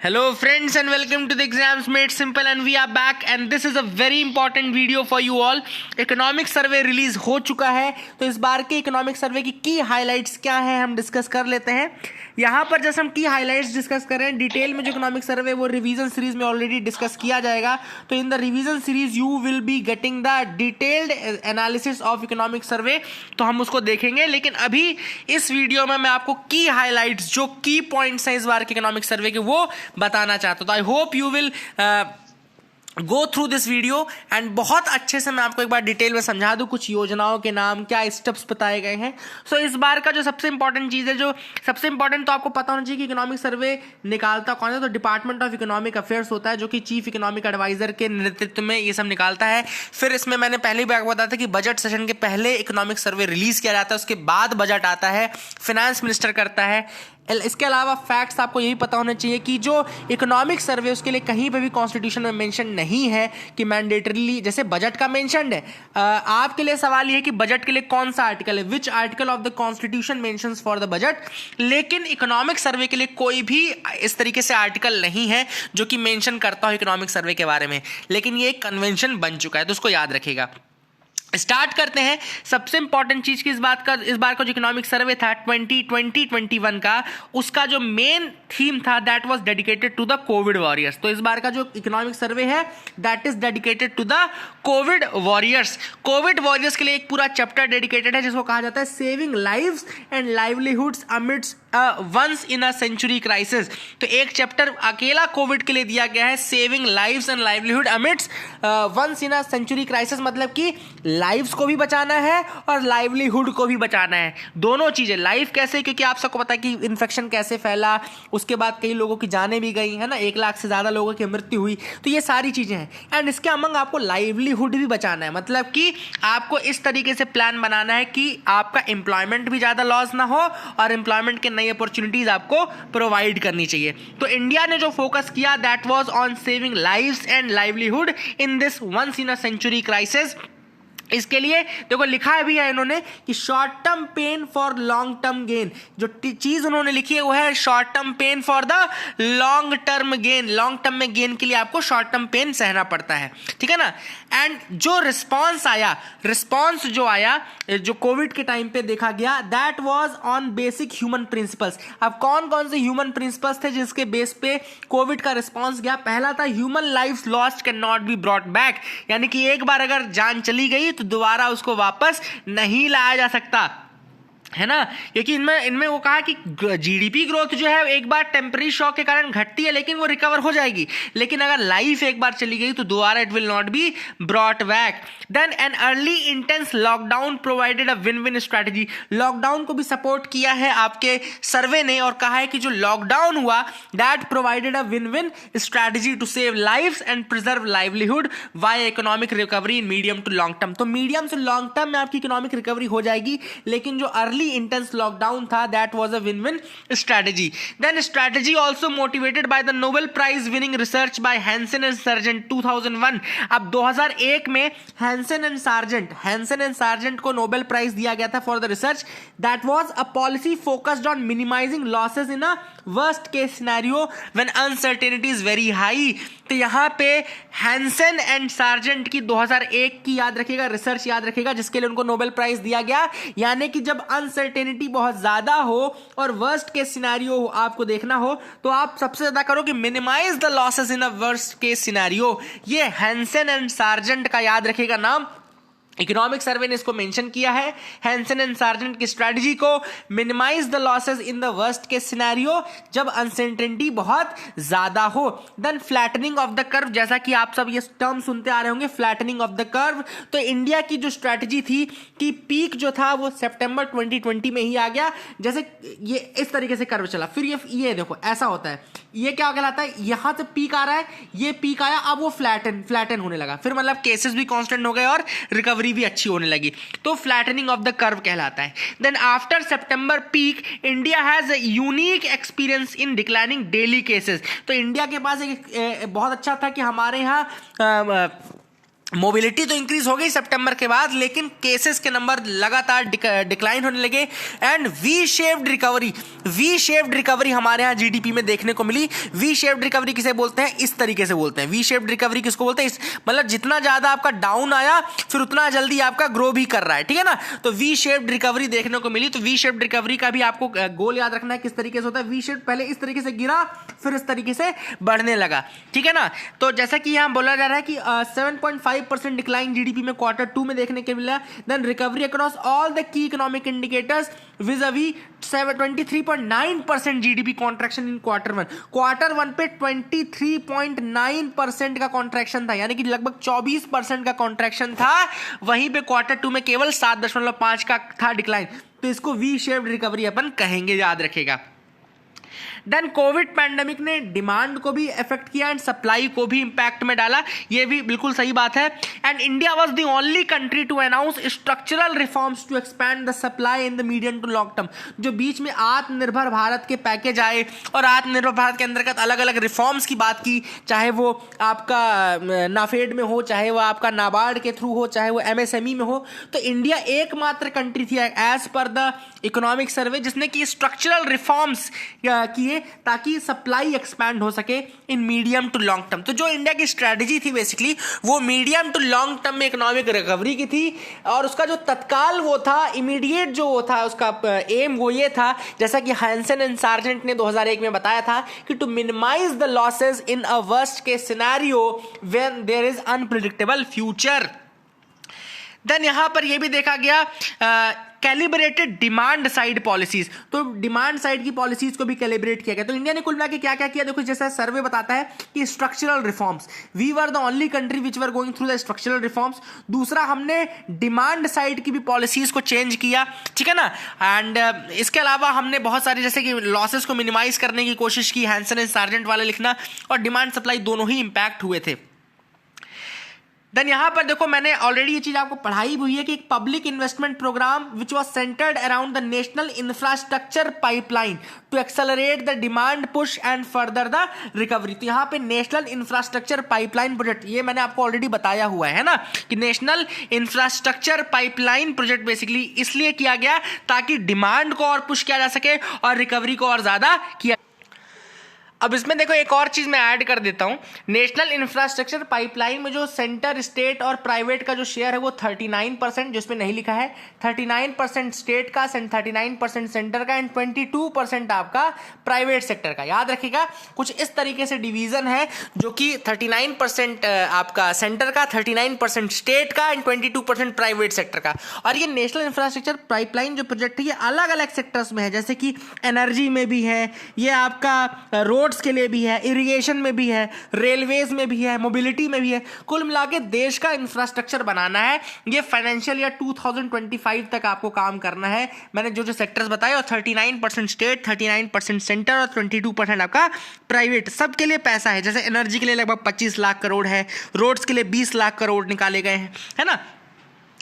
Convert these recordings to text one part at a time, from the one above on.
Hello friends and welcome to the Exams Made Simple and we are back and this is a very important video for you all. Economic survey release हो चुका है तो इस बार के economic survey की highlights क्या है हम डिस्कस कर लेते हैं. यहाँ पर जैसे हम की हाइलाइट्स डिस्कस कर रहे हैं डिटेल में जो इकोनॉमिक सर्वे वो रिवीजन सीरीज में ऑलरेडी डिस्कस किया जाएगा. तो in the revision series you will be getting the detailed analysis of economic survey. तो हम उसको देखेंगे लेकिन अभी इस वीडियो में मैं आपको की हाइलाइट्स जो की पॉइंट्स हैं इस बार के इकोनॉमिक सर्वे के वो बताना चाहता हूं. तो I hope you will go through this video and बहुत अच्छे से मैं आपको एक बार डिटेल में समझा दूं कुछ योजनाओं के नाम क्या स्टेप्स बताए गए हैं. सो इस बार का जो सबसे इंपॉर्टेंट चीज़ है जो सबसे इंपॉर्टेंट तो आपको पता होना चाहिए कि इकोनॉमिक सर्वे निकालता कौन है. तो डिपार्टमेंट ऑफ इकोनॉमिक अफेयर्स होता है जो कि चीफ इकोनॉमिक एडवाइजर के नेतृत्व में ये सब निकालता है. फिर इसमें मैंने पहले भी आपको बताया था कि बजट सेशन के पहले इकोनॉमिक सर्वे रिलीज किया जाता है, उसके बाद बजट आता है, फाइनेंस मिनिस्टर करता है. इसके अलावा फैक्ट्स आपको यही पता होना चाहिए कि जो इकोनॉमिक सर्वे उसके लिए कहीं पे भी कॉन्स्टिट्यूशन में मेंशन नहीं है कि मैंडेटरीली जैसे बजट का मेंशन्ड है. आपके लिए सवाल ये है कि बजट के लिए कौन सा आर्टिकल है, which article of the constitution mentions for the budget. लेकिन इकोनॉमिक सर्वे के लिए कोई भी इस तरीके से आर्टिकल नहीं है जो कि मेंशन करता हो इकोनॉमिक सर्वे के बारे में. लेकिन ये एक कन्वेंशन बन चुका है तो उसको याद रखिएगा. स्टार्ट करते हैं. सबसे इंपॉर्टेंट चीज की इस बार का जो इकोनॉमिक सर्वे था 2020-21 का उसका जो मेन थीम था that was dedicated to the COVID warriors. तो इस बार का जो इकोनॉमिक सर्वे है that is dedicated to the COVID warriors. COVID warriors के लिए एक पूरा चैप्टर डेडिकेटेड है जिसको कहा जाता है saving lives and livelihoods amidst once in a century crisis. तो एक चैप्टर अकेला कोविड के लिए दिया गया है saving lives and livelihood amidst once in a century crisis. मतलब कि लाइव्स को भी बचाना है और लाइवलीहुड को भी बचाना है. दोनों चीजें. लाइफ कैसे, क्योंकि आप सबको पता है कि इन्फेक्शन कैसे फैला, उसके बाद कई लोगों की जानें भी गई है ना, 1 लाख से ज्यादा लोगों की मृत्यु हुई. तो ये सारी चीजें हैं एंड इसके अमंग आपको लाइवलीहुड भी बचाना है. मतलब कि आपको इस तरीके से प्लान बनाना है कि आपका एम्प्लॉयमेंट भी ज्यादा लॉस ना हो और एम्प्लॉयमेंट के नई अपॉर्चुनिटीज आपको प्रोवाइड करनी चाहिए. तो इंडिया ने जो फोकस किया that was on saving lives and livelihood in this once in a century crisis. इसके लिए देखो लिखा है भी है इन्होंने कि short term pain for long term gain. जो चीज उन्होंने लिखी है वो है short term pain for the long term gain. Long term में गेन के लिए आपको शॉर्ट टर्म पेन सहना पड़ता है, ठीक है ना. एंड जो रिस्पॉन्स जो आया जो कोविड के टाइम पे देखा गया that was on basic human principles. अब कौन कौन से ह्यूमन प्रिंसिपल्स थे जिसके बेस पे कोविड का रिस्पॉन्स गया. पहला था human life lost can not be brought back. यानी कि एक बार अगर जान चली गई तो दोबारा उसको वापस नहीं लाया जा सकता, है ना. क्योंकि इनमें वो कहा कि जीडीपी ग्रोथ जो है एक बार टेम्पररी शॉक के कारण घटती है लेकिन वो रिकवर हो जाएगी. लेकिन अगर लाइफ एक बार चली गई तो दोबारा it will not be brought back. Then an early intense lockdown provided a win win strategy. Lockdown को भी सपोर्ट किया है आपके सर्वे ने और कहा है कि जो लॉकडाउन हुआ that provided a win win strategy to save lives and preserve livelihood via economic recovery in medium to long term. तो मीडियम से लॉन्ग टर्म में आपकी इकोनॉमिक रिकवरी हो जाएगी लेकिन जो अर्ली intense lockdown था that was a win-win strategy. Then strategy also motivated by the Nobel Prize winning research by Hansen and Sargent 2001. अब 2001 में Hansen and Sargent को Nobel Prize दिया गया था for the research that was a policy focused on minimizing losses in a worst case scenario when uncertainty is very high. तो यहाँ पे Hansen and Sargent की 2001 की याद रखिएगा, रिसर्च याद रखिएगा जिसके लिए उनको नोबेल प्राइज दिया गया. यानी कि जब अनसर्टेनिटी बहुत ज्यादा हो और वर्स्ट केस सिनेरियो आपको देखना हो तो आप सबसे ज्यादा करो कि minimise the losses in a worst case scenario. ये हैंसन एंड सार्जेंट का याद रखिएगा नाम. इकोनॉमिक सर्वे ने इसको मेंशन किया है. हैंसन एंड सार्जेंट की स्ट्रेटजी को minimise the losses in the worst case scenario जब अनसर्टेनिटी बहुत ज्यादा हो. Then flattening of the curve. जैसा कि आप सब ये टर्म सुनते आ रहे होंगे फ्लैटनिंग ऑफ द कर्व. तो इंडिया की जो स्ट्रेटजी थी कि पीक जो था वो सितंबर 2020 में ही आ गया. जैसे ये इस तरीके से कर्व चला, फिर ये देखो ऐसा होता है. ये क्या कहलाता है, यहां से पीक आ रहा है, ये पीक आया, अब वो फ्लैटन होने लगा. फिर मतलब केसेस भी कांस्टेंट हो गए और रिकवरी भी अच्छी होने लगी. तो फ्लैटनिंग ऑफ द कर्व कहलाता है. Then after September peak India has a unique experience in declining daily cases. तो इंडिया के पास एक बहुत अच्छा था कि हमारे यहाँ मोबिलिटी तो इंक्रीज हो गई सितंबर के बाद, लेकिन केसेस के नंबर लगातार डिक्लाइन होने लगे एंड वी शेप्ड रिकवरी हमारे यहाँ जीडीपी में देखने को मिली। वी शेप्ड रिकवरी किसे बोलते हैं? इस तरीके से बोलते हैं। वी शेप्ड रिकवरी किसको बोलते हैं? मतलब जितना ज्यादा आपका डाउन आया फिर उतना जल्दी आपका ग्रो भी कर रहा है, ठीक है ना। तो वी शेप्ड रिकवरी देखने को मिली। तो वी शेप्ड रिकवरी का भी आपको गोल याद रखना है किस तरीके से होता है। वी शेप्ड पहले इस तरीके से गिरा फिर इस तरीके से बढ़ने लगा, ठीक है ना। तो जैसा कि यहाँ बोला जा रहा है कि 7.5% डिक्लाइन जीडीपी में क्वार्टर 2 में देखने को मिला। Then recovery across all the key economic indicators vis-a-vis 23.9% GDP contraction in quarter 1। Quarter 1 पे 23.9% का कॉन्ट्रैक्शन था, यानी कि लगभग 24% का कॉन्ट्रैक्शन था। वहीं पे क्वार्टर 2 में केवल 7.5 का था डिक्लाइन। तो इसको वी शेप्ड रिकवरी अपन कहेंगे, याद रखेगा। देन कोविड पैंडेमिक ने डिमांड को भी इफेक्ट किया एंड सप्लाई को भी इंपैक्ट में डाला, ये भी बिल्कुल सही बात है। And India was the only country to announce structural reforms to expand the supply in the medium to long term. जो बीच में आत्मनिर्भर भारत के पैकेज आए और आत्मनिर्भर भारत के अंतर्गत अलग अलग रिफॉर्म्स की बात की, चाहे वो आपका नाफेड में हो, चाहे वो आपका नाबार्ड के थ्रू हो, चाहे वो एमएसएमई में हो, तो इंडिया एकमात्र कंट्री थी as per the economic survey जिसने की स्ट्रक्चरल रिफॉर्म्स किए ताकि सप्लाई एक्सपैंड हो सके in medium to long term. तो जो इंडिया की स्ट्रेटजी थी बेसिकली वो मीडियम टू लॉन्ग टर्म में इकोनॉमिक रिकवरी की थी, और उसका जो तत्काल वो था, इमीडिएट जो वो था, उसका एम वो ये था, जैसा कि हैंसन एंड सार्जेंट ने 2001 में बताया था कि to minimise the losses in a worst case scenario when there is unpredictable future. Then यहां पर यह भी देखा गया कैलिब्रेटेड डिमांड साइड पॉलिसीज। तो डिमांड साइड की पॉलिसीज को भी कैलिब्रेट किया गया। तो इंडिया ने कुल मिला के क्या क्या किया, देखो जैसा सर्वे बताता है कि structural reforms, we were the only country which were going through the structural reforms. दूसरा, हमने डिमांड साइड की भी पॉलिसीज को चेंज किया, ठीक है ना। एंड इसके अलावा हमने बहुत सारे जैसे कि लॉसेस को मिनिमाइज करने की कोशिश की, हैंसन एंड सार्जेंट वाले लिखना, और डिमांड सप्लाई दोनों ही इंपैक्ट हुए थे। देन यहां पर देखो मैंने ऑलरेडी ये चीज आपको पढ़ाई हुई है कि एक public investment programme which was centred around the national infrastructure pipeline to accelerate the demand push and further the recovery. तो यहां पे नेशनल इंफ्रास्ट्रक्चर पाइपलाइन प्रोजेक्ट, ये मैंने आपको ऑलरेडी बताया हुआ है ना कि national infrastructure pipeline project basically इसलिए किया गया ताकि डिमांड को और पुश किया जा सके और रिकवरी को और ज्यादा किया। अब इसमें देखो एक और चीज मैं ऐड कर देता हूं, नेशनल इंफ्रास्ट्रक्चर पाइपलाइन में जो सेंटर, स्टेट और प्राइवेट का जो शेयर है वो 39%, जिसमें नहीं लिखा है, 39% स्टेट का, 39% सेंटर का एंड 22% आपका प्राइवेट सेक्टर का। याद रखिएगा कुछ इस तरीके से डिवीजन है जो कि 39% आपका सेंटर का, 39% स्टेट का एंड 22% प्राइवेट सेक्टर का। और ये नेशनल इंफ्रास्ट्रक्चर पाइपलाइन जो प्रोजेक्ट है ये अलग अलग सेक्टर्स में है, जैसे कि एनर्जी में भी है, ये आपका रोड के लिए भी है, इरिगेशन में भी है, रेलवेज में भी है, मोबिलिटी में भी है। कुल मिला के देश का इंफ्रास्ट्रक्चर बनाना है। ये फाइनेंशियल ईयर 2025 तक आपको काम करना है। मैंने जो जो सेक्टर्स बताए, और 39% स्टेट, 39% सेंटर और 22% आपका प्राइवेट, सबके लिए पैसा है। जैसे एनर्जी के लिए लगभग 25 लाख करोड़ है, रोड्स के लिए 20 लाख करोड़ निकाले गए हैं, है ना,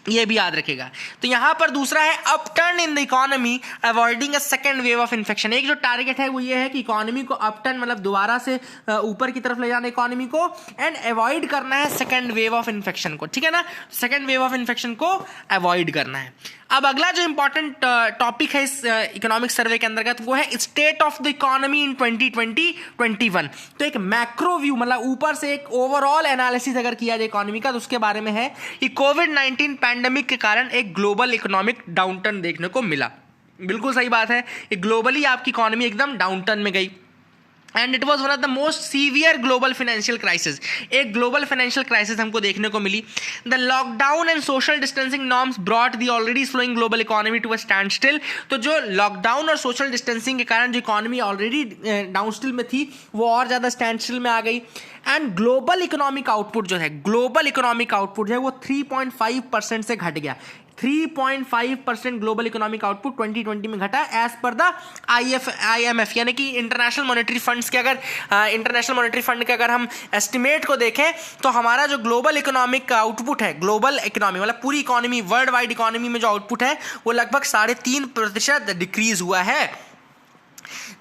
ये भी याद रखेगा। तो यहां पर दूसरा है upturn in the economy avoiding a second wave of infection. एक जो टारगेट है वो ये है कि इकोनॉमी को अपटर्न मतलब दोबारा से ऊपर की तरफ ले जाना इकोनॉमी को, एंड अवॉइड करना है सेकंड वेव ऑफ इन्फेक्शन को, ठीक है ना, सेकंड वेव ऑफ इन्फेक्शन को अवॉइड करना है। अब अगला जो इंपॉर्टेंट टॉपिक है इस इकोनॉमिक सर्वे के अंतर्गत वो है state of the economy in 2020-21। तो एक मैक्रो व्यू मतलब ऊपर से एक ओवरऑल एनालिसिस अगर किया जाए इकोनॉमी का तो उसके बारे में है कि कोविड-19 पैंडेमिक के कारण एक ग्लोबल इकोनॉमिक डाउनटर्न देखने को मिला। बिल्कुल सही बात है, ग्लोबली आपकी इकोनॉमी एकदम डाउनटर्न में गई and it was one of the most severe global financial crisis. एक ग्लोबल फाइनेंशियल क्राइसिस हमको देखने को मिली। The lockdown and social distancing norms brought the already slowing global economy to a standstill. तो जो lockdown और social distancing के कारण जो इकोनॉमी ऑलरेडी डाउन स्टिल में थी वो और ज़्यादा स्टैंड स्टिल में आ गई। एंड ग्लोबल इकोनॉमिक आउटपुट जो है, ग्लोबल इकोनॉमिक आउटपुट जो है वो 3.5% से घट गया। 3.5% ग्लोबल इकोनॉमिक आउटपुट 2020 में घटा एज पर द IMF, यानी कि इंटरनेशनल मॉनेटरी फंड्स के इंटरनेशनल मॉनेटरी फंड के अगर हम एस्टिमेट को देखें तो हमारा जो ग्लोबल इकोनॉमिक आउटपुट है, ग्लोबल इकोनॉमी मतलब पूरी इकोनॉमी, वर्ल्ड वाइड इकोनॉमी में जो आउटपुट है वो लगभग 3.5% डिक्रीज हुआ है।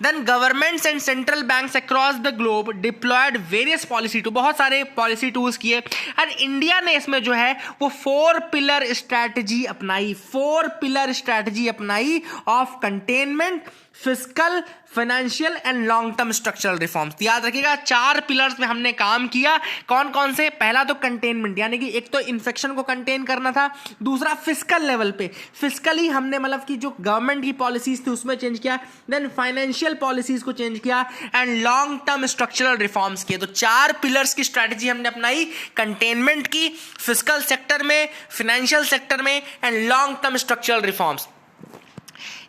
Then governments and central banks across the globe deployed various policy to, बहुत सारे पॉलिसी टूल्स किए, एंड इंडिया ने इसमें जो है वो 4 पिलर स्ट्रैटेजी अपनाई, 4 पिलर स्ट्रैटेजी अपनाई of containment, fiscal, financial and long term structural reforms. याद रखिएगा 4 पिलर्स में हमने काम किया। कौन कौन से? पहला तो कंटेनमेंट, यानी कि एक तो इन्फेक्शन को कंटेन करना था, दूसरा फिस्कल लेवल पे, फिस्कली हमने मतलब कि जो गवर्नमेंट की पॉलिसीज थी उसमें चेंज किया, देन फाइनेंशियल पॉलिसीज को चेंज किया, and long term structural reforms किए। तो 4 पिलर्स की स्ट्रैटेजी हमने अपनाई, कंटेनमेंट की, फिस्कल सेक्टर में, फाइनेंशियल सेक्टर में, and long term structural reforms.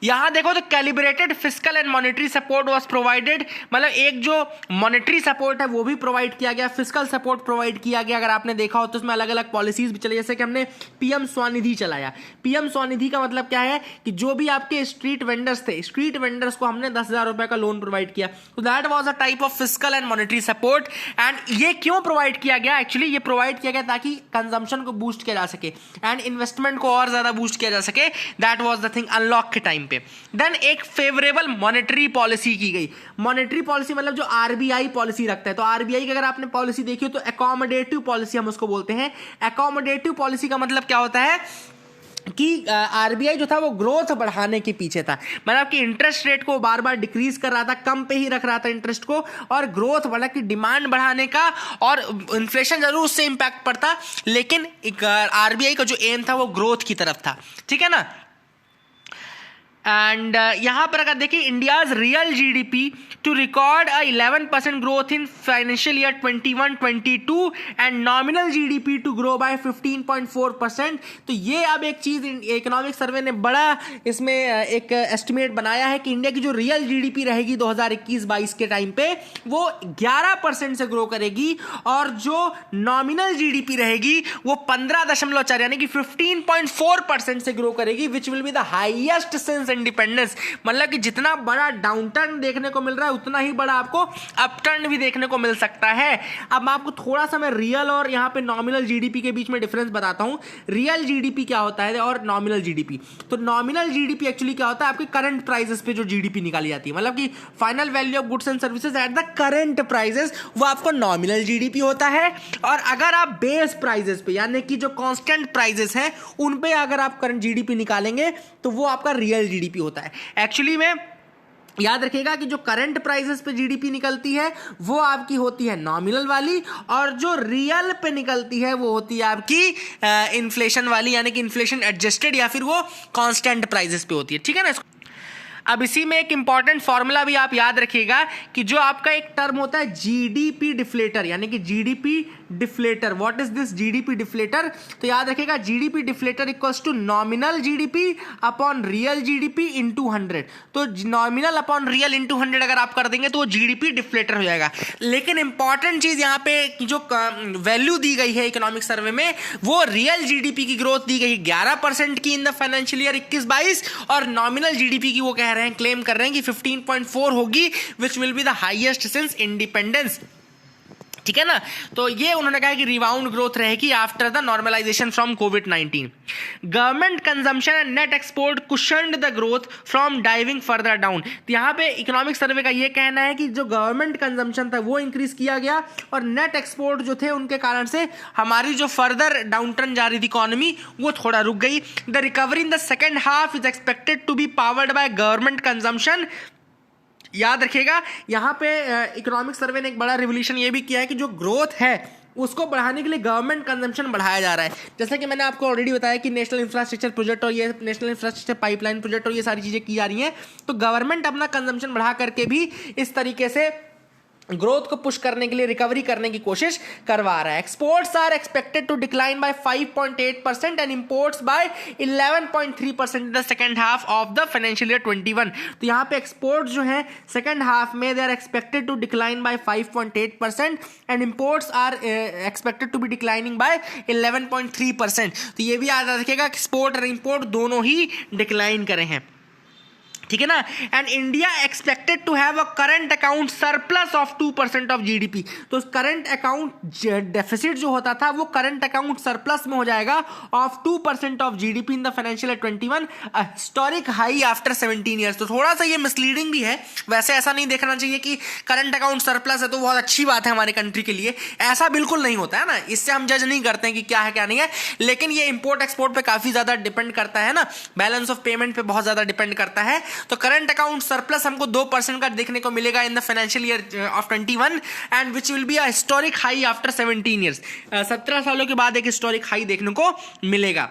यहां देखो तो calibrated fiscal and monetary support was provided, मतलब एक जो मॉनेटरी सपोर्ट है वो भी प्रोवाइड किया गया, फिस्कल सपोर्ट प्रोवाइड किया गया। अगर आपने देखा हो तो उसमें अलग अलग पॉलिसीज भी चली, जैसे कि हमने पीएम स्वनिधि चलाया। पीएम स्वनिधि का मतलब क्या है कि जो भी आपके स्ट्रीट वेंडर्स थे, स्ट्रीट वेंडर्स को हमने 10,000 रुपए का लोन प्रोवाइड किया। तो that was a type of fiscal and monetary support. And ये क्यों प्रोवाइड किया गया? एक्चुअली ये प्रोवाइड किया गया ताकि कंजम्पशन को बूस्ट किया जा सके एंड इन्वेस्टमेंट को और ज्यादा बूस्ट किया जा सके। That was the thing unlock के टाइम पे। देन एक फेवरेबल मॉनेटरी पॉलिसी की गई। मॉनेटरी पॉलिसी मतलब जो आरबीआई पॉलिसी रखता है, तो आरबीआई की अगर आपने पॉलिसी देखी हो तो अकोमोडेटिव पॉलिसी हम उसको बोलते हैं। अकोमोडेटिव पॉलिसी का मतलब क्या होता है कि आरबीआई जो था वो ग्रोथ बढ़ाने के पीछे था, मतलब कि इंटरेस्ट रेट को बार बार डिक्रीज कर रहा था, कम पे ही रख रहा था इंटरेस्ट को, और ग्रोथ मतलब कि डिमांड बढ़ाने का, और इन्फ्लेशन जरूर उससे इंपैक्ट पड़ता, लेकिन आरबीआई का जो एम था वो ग्रोथ की तरफ था। ठीक है ना। एंड यहां पर अगर देखिए India's real GDP to record a 11% growth in financial year 21-22 and nominal GDP to grow by 15.4%। तो ये अब एक चीज इकोनॉमिक सर्वे ने बड़ा इसमें एक एस्टिमेट बनाया है कि इंडिया की जो रियल जीडीपी रहेगी 2021-22 के टाइम पे वो 11% से ग्रो करेगी, और जो नॉमिनल जीडीपी रहेगी वो 15.4 यानी कि 15.4% से ग्रो करेगी, विच will be the highest since independence. मतलब कि जितना बड़ा डाउनटर्न देखने को मिल रहा है उतना ही बड़ा आपको अपटर्न भी देखने को मिल सकता है। अब मैं आपको थोड़ा सा मैं रियल और यहां पे नॉमिनल जीडीपी के बीच में डिफरेंस बताता हूं। रियल जीडीपी क्या होता है और नॉमिनल जीडीपी। तो नॉमिनल जीडीपी एक्चुअली क्या होता है, आपके करंट प्राइसेस पे जो जीडीपी निकाली जाती है, मतलब कि final value of goods and services at the current prices, वो आपको नॉमिनल जीडीपी होता है। और अगर आप बेस प्राइसेस पे यानी कि जो कांस्टेंट प्राइसेस हैं उन पे अगर आप करंट जीडीपी निकालेंगे तो वो आपका रियल जीडीपी होता है। एक्चुअली में याद रखिएगा कि जो करंट प्राइसेस पे जीडीपी निकलती है वो आपकी होती है नॉमिनल वाली, और जो रियल पे निकलती है वो होती है आपकी इन्फ्लेशन वाली, यानी कि इन्फ्लेशन एडजस्टेड, या फिर वो कांस्टेंट प्राइसेस पे होती है। ठीक है ना। अब इसी में एक इंपॉर्टेंट फॉर्मूला भी आप याद रखिएगा कि जो आपका एक टर्म होता है जीडीपी डिफ्लेटर, यानी कि GDP deflator. What is this GDP deflator? तो याद रखिएगा GDP deflator equals to nominal GDP upon real GDP into 100। तो नॉमिनल अपॉन रियल इनटू 100 अगर आप कर देंगे तो वो जीडीपी डिफ्लेटर हो जाएगा। लेकिन इंपॉर्टेंट चीज यहाँ पे जो वैल्यू दी गई है इकोनॉमिक सर्वे में, वो रियल जीडीपी की ग्रोथ दी गई 11% की इन द फाइनेंशियल ईयर 21-22, और नॉमिनल जीडीपी की वो कह रहे हैं, क्लेम कर रहे हैं कि 15.4 होगी, which will be the highest since independence. ठीक है ना। तो ये उन्होंने कहा कि रिबाउंड ग्रोथ रहेगी after the normalisation from COVID. Government consumption and net export cushioned the growth from diving further down. तो यहां पे इकोनॉमिक सर्वे का ये कहना है कि जो गवर्नमेंट कंजम्पशन था वो इंक्रीज किया गया, और नेट एक्सपोर्ट जो थे उनके कारण से हमारी जो फर्दर डाउनटर्न जा रही थी इकोनॉमी वो थोड़ा रुक गई। The recovery in the second half is expected to be powered by government consumption. याद रखिएगा यहां पे इकोनॉमिक सर्वे ने एक बड़ा रिवोल्यूशन ये भी किया है कि जो ग्रोथ है उसको बढ़ाने के लिए गवर्नमेंट कंजम्पशन बढ़ाया जा रहा है। जैसे कि मैंने आपको ऑलरेडी बताया कि नेशनल इंफ्रास्ट्रक्चर प्रोजेक्ट और ये नेशनल इंफ्रास्ट्रक्चर पाइपलाइन प्रोजेक्ट और ये सारी चीजें की जा रही हैं, तो गवर्नमेंट अपना कंजम्पशन बढ़ा करके भी इस तरीके से ग्रोथ को पुश करने के लिए, रिकवरी करने की कोशिश करवा रहा है। Exports are expected to decline by 5.8% and imports by 11.3% in the second half of the financial year 21। तो यहाँ पे एक्सपोर्ट जो है सेकंड हाफ में they are expected to decline by 5.8% and imports are expected to be declining by 11.3%। तो ये भी याद रखिएगा एक्सपोर्ट और इंपोर्ट दोनों ही डिक्लाइन करे हैं। ठीक है ना। And India expected to have a current account surplus of 2% of GDP. तो करंट अकाउंट डेफिसिट जो होता था वो करंट अकाउंट सरप्लस में हो जाएगा of 2% of GDP in the financial year 21, historic high after 17 years. तो थोड़ा सा ये मिसलीडिंग भी है, वैसे ऐसा नहीं देखना चाहिए कि करंट अकाउंट सरप्लस है तो बहुत अच्छी बात है हमारे कंट्री के लिए, ऐसा बिल्कुल नहीं होता है ना। इससे हम जज नहीं करते हैं कि क्या है क्या नहीं है, लेकिन ये इंपोर्ट एक्सपोर्ट पे काफी ज्यादा डिपेंड करता है ना, बैलेंस ऑफ पेमेंट पे बहुत ज्यादा डिपेंड करता है। तो करंट अकाउंट सरप्लस हमको 2% का देखने को मिलेगा इन the financial year of 21 and which will be a historic high after 17 years. 17 सालों के बाद एक हिस्टोरिक हाई देखने को मिलेगा।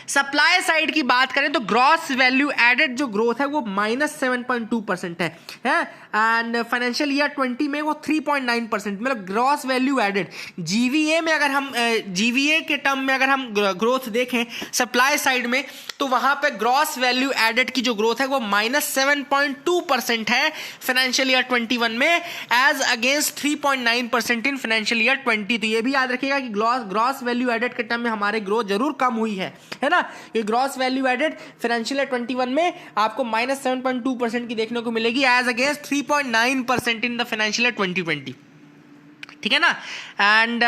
सप्लाई साइड की बात करें तो ग्रॉस वैल्यू एडेड जो ग्रोथ है वो -7.2% है एंड फाइनेंशियल ईयर 20 में वो 3.9%, मतलब ग्रॉस वैल्यू एडेड। जीवीए में अगर हम जीवीए के टर्म में अगर हम ग्रोथ देखें सप्लाई साइड में तो वहां पे ग्रॉस वैल्यू एडेड की जो ग्रोथ है वो -7.2% है फाइनेंशियल ईयर 21 में as against 3.9% in financial year 20। तो ये भी याद रखिएगा कि ग्रॉस वैल्यू एडेड के टर्म में हमारे ग्रोथ जरूर कम हुई है ना। ये gross value added financial year 21 में आपको -7.2% की देखने को मिलेगी as against 3.9% in the financial year 2020, ठीक है ना। एंड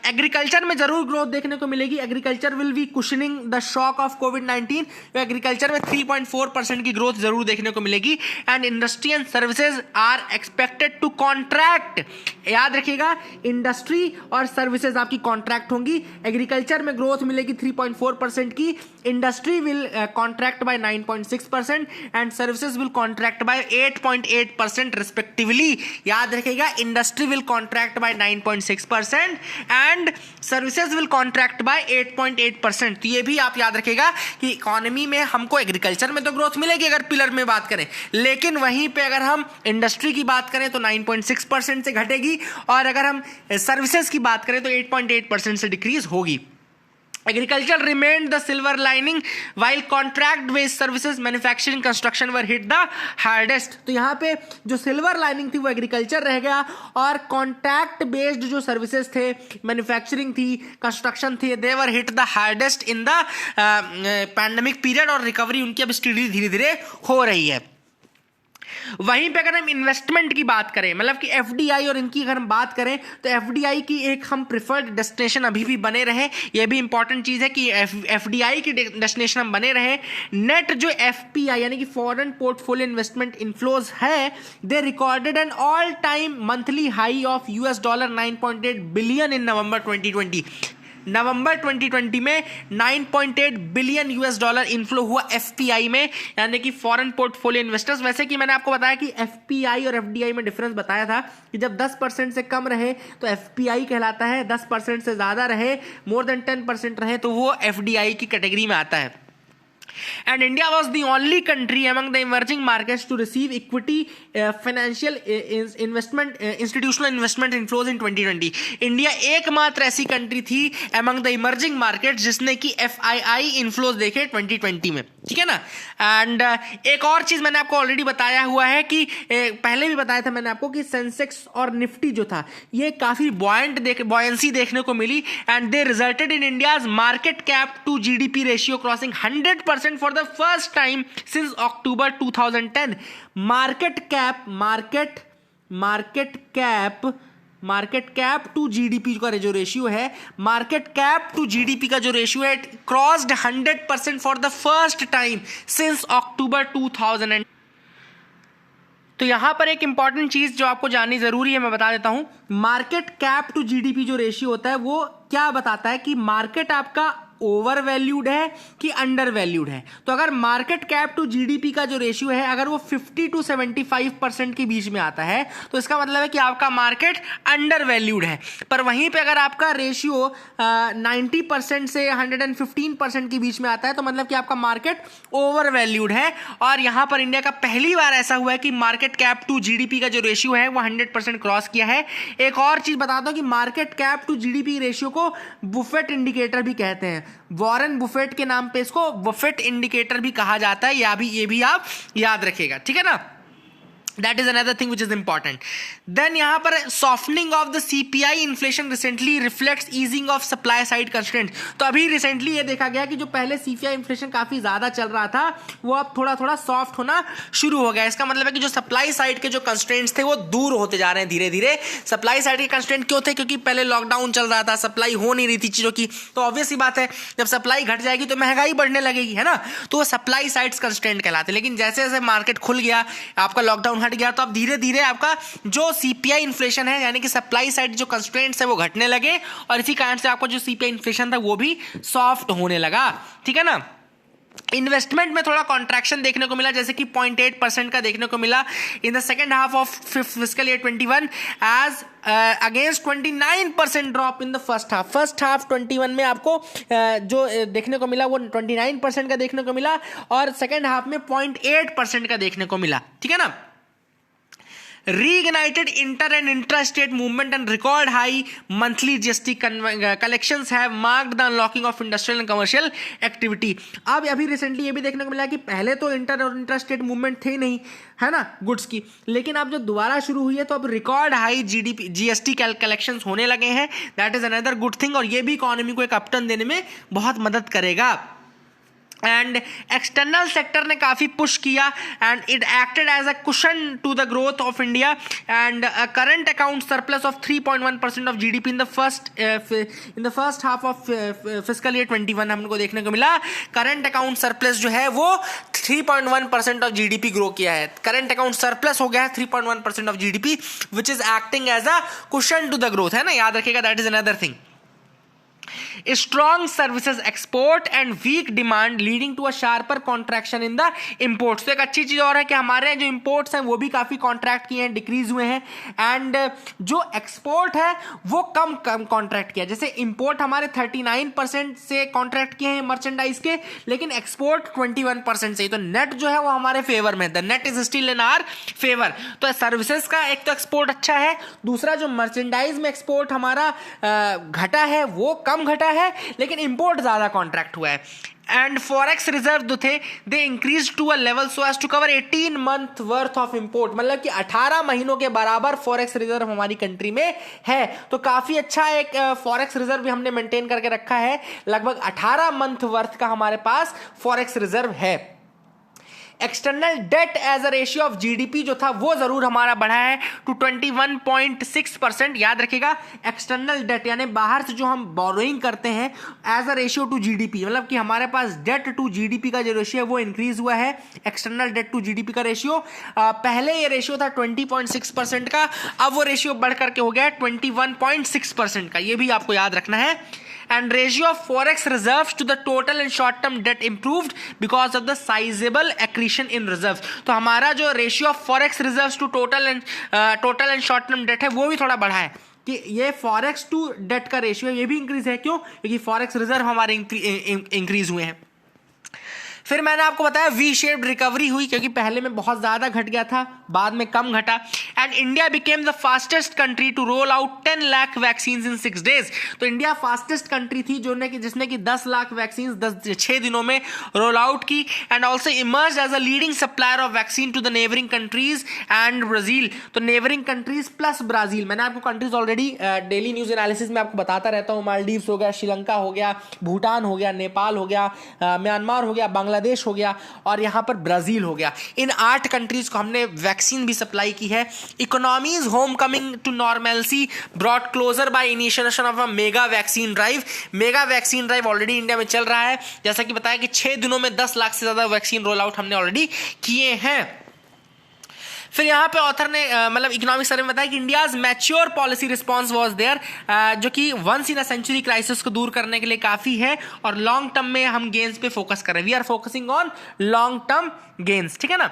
एग्रीकल्चर में जरूर ग्रोथ देखने को मिलेगी। Agriculture will be cushioning the shock of कोविड-19। तो एग्रीकल्चर में 3.4% की ग्रोथ जरूर देखने को मिलेगी। And industry and services are expected to contract. याद रखिएगा इंडस्ट्री और सर्विसेज आपकी कॉन्ट्रैक्ट होंगी। एग्रीकल्चर में ग्रोथ मिलेगी 3.4% की, industry will contract by 9.6% and services will contract by 8.8% respectively. याद रखिएगा industry will contract by 9.6% and services will contract by 8.8%। तो ये भी आप याद रखिएगा कि इकोनॉमी में हमको एग्रीकल्चर में तो ग्रोथ मिलेगी अगर पिलर में बात करें, लेकिन वहीं पे अगर हम इंडस्ट्री की बात करें तो 9.6% से घटेगी और अगर हम सर्विसेज की बात करें तो 8.8% से डिक्रीज होगी। Agriculture remained the silver lining while contract based services, manufacturing, construction were hit the hardest। तो यहाँ पे जो सिल्वर लाइनिंग थी वो एग्रीकल्चर रह गया और कॉन्ट्रैक्ट बेस्ड जो सर्विसेज थे, मैन्युफैक्चरिंग थी, कंस्ट्रक्शन थी, they were hit the hardest in the pandemic period और रिकवरी उनकी अब स्टडी धीरे धीरे हो रही है। वहीं पे अगर हम इन्वेस्टमेंट की बात करें, मतलब कि एफडीआई और इनकी अगर हम बात करें तो एफडीआई की एक हम प्रिफर्ड डेस्टिनेशन अभी भी बने रहे। ये भी इंपॉर्टेंट चीज है कि एफडीआई की डेस्टिनेशन हम बने रहे। नेट जो एफपीआई यानी कि फॉरेन पोर्टफोलियो इन्वेस्टमेंट इनफ्लोज है, they recorded an all time monthly high of $9.8 billion in November 2020। नवंबर 2020 में $9.8 बिलियन इनफ्लो हुआ एफपीआई में, यानी कि फॉरेन पोर्टफोलियो इन्वेस्टर्स। वैसे कि मैंने आपको बताया कि एफपीआई और एफडीआई में डिफरेंस बताया था कि जब 10% से कम रहे तो एफपीआई कहलाता है, 10% से ज्यादा रहे, मोर देन 10% रहे तो वो एफडीआई की कैटेगरी में आता है। And India was the only country among the emerging markets to receive equity financial investment institutional investment inflows in 2020। India एकमात्र ऐसी कंट्री थी among the emerging markets जिसने की FII इन्फ्लोज देखे 2020 में, ठीक है ना। एंड एक और चीज मैंने आपको ऑलरेडी बताया हुआ है कि पहले भी बताया था मैंने आपको कि सेंसेक्स और निफ्टी जो था ये काफी बॉयंसी देखने को मिली and they resulted in India's market cap to GDP ratio crossing 100% for the first time since October 2010। Market cap to GDP का जो रेशियो है, मार्केट कैप टू जीडीपी का जो रेशियो है, it crossed 100% for the first time since अक्टूबर 2000। तो यहां पर एक इंपॉर्टेंट चीज जो आपको जाननी जरूरी है मैं बता देता हूं। मार्केट कैप टू जीडीपी जो रेशियो होता है वो क्या बताता है कि मार्केट आपका ओवर वैल्यूड है कि अंडर वैल्यूड है। तो अगर मार्केट कैप टू जीडीपी का जो रेशियो है अगर वो 50 to 75% के बीच में आता है तो इसका मतलब है कि आपका मार्केट अंडर वैल्यूड है। पर वहीं पे अगर आपका रेशियो 90% से 115% के बीच में आता है तो मतलब कि आपका मार्केट ओवर वैल्यूड है। और यहां पर इंडिया का पहली बार ऐसा हुआ है कि मार्केट कैप टू जीडीपी का जो रेशियो है वो 100% क्रॉस किया है। एक और चीज बता दो कि market cap to GDP ratio को बुफेट इंडिकेटर भी कहते हैं। वॉरेन बुफेट के नाम पे इसको बुफेट इंडिकेटर भी कहा जाता है, ये भी आप याद रखिएगा, ठीक है ना। That is another thing which is important. Then यहाँ पर softening of the CPI inflation recently reflects easing of supply side constraint. तो अभी recently ये देखा गया कि जो पहले CPI inflation काफी ज्यादा चल रहा था वो अब थोड़ा थोड़ा सॉफ्ट होना शुरू हो गया. इसका मतलब है कि जो सप्लाई साइड के जो कंस्ट्रेंट्स थे वो दूर होते जा रहे हैं धीरे धीरे. सप्लाई साइड के कंस्ट्रेंट क्यों थे? क्योंकि पहले लॉकडाउन चल रहा था, सप्लाई हो नहीं रही थी चीजों की. तो ऑब्वियस सी बात है जब सप्लाई घट जाएगी तो महंगाई बढ़ने लगेगी, है ना. तो वो सप्लाई साइड कंस्ट्रेंट कहलाते. लेकिन जैसे जैसे मार्केट खुल गया, आपका लॉकडाउन हट गया, तो अब धीरे धीरे आपका जो सीपीआई इन्फ्लेशन है यानी कि सप्लाई साइड जो कंस्ट्रेंट्स है वो घटने लगे और इसी कारण से आपका जो सीपीआई इन्फ्लेशन था वो भी सॉफ्ट होने लगा. ठीक है ना. इन्वेस्टमेंट में थोड़ा कॉन्ट्रैक्शन देखने को मिला, जैसे कि 0.8% का देखने को मिला in the second half of fiscal year 21 as against 29% drop in the first half. First half 21 में आपको जो देखने को मिला वो 29% का देखने को मिला और सेकेंड हाफ में 0.8% का देखने को मिला. ठीक है ना. Reignited inter and intra-state movement and record high monthly GST collections have marked the unlocking of industrial and commercial activity. अब अभी रिसेंटली ये भी देखने को मिला कि पहले तो इंटर और इंट्रा-स्टेट मूवमेंट थे नहीं, है ना, गुड्स की. लेकिन अब जो दोबारा शुरू हुई है तो अब रिकॉर्ड हाई GST कलेक्शंस होने लगे हैं. That is another good thing और ये भी इकोनॉमी को एक अपटर्न देने में बहुत मदद करेगा. एंड एक्सटर्नल सेक्टर ने काफी पुश किया and it acted as a cushion to the growth of India and current account surplus of 3.1% of GDP in the first half of fiscal year 21 हमको देखने को मिला. करंट अकाउंट सरप्लस जो है वो 3.1% ऑफ जीडीपी ग्रो किया है. Current account surplus हो गया है 3.1% of GDP which is acting as a cushion to the growth, है ना, याद रखिएगा. That is another thing. Strong services export and weak demand leading to a sharper contraction in the imports. तो एक अच्छी चीज और है कि हमारे जो imports हैं वो भी काफी कॉन्ट्रैक्ट किए हैं, डिक्रीज हुए हैं. एंड जो एक्सपोर्ट है वो कम कॉन्ट्रैक्ट किया. जैसे इंपोर्ट हमारे 39% से कॉन्ट्रैक्ट किए हैं मर्चेंडाइज के, लेकिन एक्सपोर्ट 21% से. तो नेट जो है वो हमारे फेवर में, the net is still in our favour. तो सर्विसेज का एक तो एक्सपोर्ट अच्छा है, दूसरा जो मर्चेंडाइज में एक्सपोर्ट हमारा घटा है वो कम घटा है, लेकिन इंपोर्ट ज्यादा कॉन्ट्रैक्ट हुआ है. एंड फॉरेक्स रिजर्व जो थे they increase to a level so as to cover 18 month worth of import. मतलब कि 18 महीनों के बराबर फॉरेक्स रिजर्व हमारी कंट्री में है. तो काफी अच्छा एक फॉरेक्स रिजर्व भी हमने मेंटेन करके रखा है. लगभग 18 मंथ वर्थ का हमारे पास फॉरेक्स रिजर्व है. External debt as a ratio of GDP जो था वो जरूर हमारा बढ़ा है टू 21.6%. याद रखिएगा, एक्सटर्नल डेट यानी बाहर से जो हम बोरोइंग करते हैं as a ratio to GDP, मतलब कि हमारे पास डेट टू जीडीपी का जो रेशियो है वो इंक्रीज हुआ है. एक्सटर्नल डेट टू जीडीपी का रेशियो पहले ये रेशियो था 20.6% का, अब वो रेशियो बढ़ करके हो गया 21.6% का. ये भी आपको याद रखना है. And ratio of forex reserves to the total and short term debt improved because of the sizable accretion in reserves. तो हमारा जो ratio of forex reserves to total and short term debt है वो भी थोड़ा बढ़ा है. कि ये फॉरेक्स टू डेट का रेशियो ये भी इंक्रीज है. क्यों? क्योंकि फॉरेक्स रिजर्व हमारे इंक्रीज हुए हैं. फिर मैंने आपको बताया वी शेप्ड रिकवरी हुई, क्योंकि पहले में बहुत ज्यादा घट गया था, बाद में कम घटा. And India became the fastest country to roll out 10 lakh vaccine in 6 days. तो इंडिया फास्टेस्ट कंट्री थी जिसने कि 10 लाख वैक्सीन 6 दिनों में रोल आउट की. And also emerge as a leading supplier of vaccine to the neighbouring countries and Brazil. तो neighbouring countries plus Brazil. मैंने आपको countries already daily news analysis में आपको बताता रहता हूँ. मालदीव्स हो गया, श्रीलंका हो गया, भूटान हो गया, नेपाल हो गया, म्यांमार हो गया, बांग्लादेश हो गया और यहां पर ब्राजील हो गया. इन 8 कंट्रीज को हमने वैक्सीन भी सप्लाई की है. Economies homecoming to normalcy brought closer by initiation of a mega vaccine drive. Mega vaccine drive already India में चल रहा है. जैसा कि बताया कि 6 दिनों में 10 लाख से ज्यादा वैक्सीन रोल आउट हमने ऑलरेडी किए हैं. फिर यहाँ पे ऑथर ने मतलब इकोनॉमिक सर्वे में बताया कि India's mature policy response was there, जो कि once in a century crisis को दूर करने के लिए काफी है और लॉन्ग टर्म में हम गेन्स पे फोकस कर रहे हैं. We are focusing on long term gains. ठीक है ना.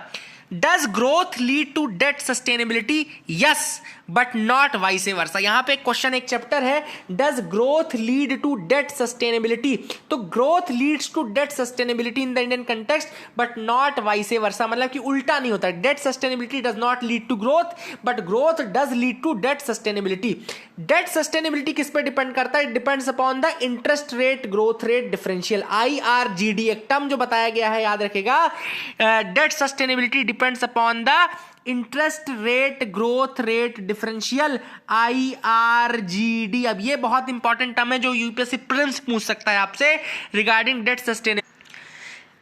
Does growth lead to debt sustainability? Yes, but not vice versa. यहां पे एक क्वेश्चन, एक चैप्टर है, does growth lead to debt sustainability. तो growth leads to debt sustainability in the Indian context but not vice versa. मतलब कि उल्टा नहीं होता. Debt sustainability does not lead to growth but growth does lead to debt sustainability. Debt sustainability किस पे depend करता है? It depends upon the interest rate growth rate differential, IRGD. एक टर्म जो बताया गया है, याद रखेगा. Debt sustainability depends upon the interest rate growth rate differential, IRGD। अब ये बहुत इंपॉर्टेंट टर्म है जो यूपीएससी प्रीलिम्स पूछ सकता है आपसे रिगार्डिंग डेट सस्टेनेबिलिटी।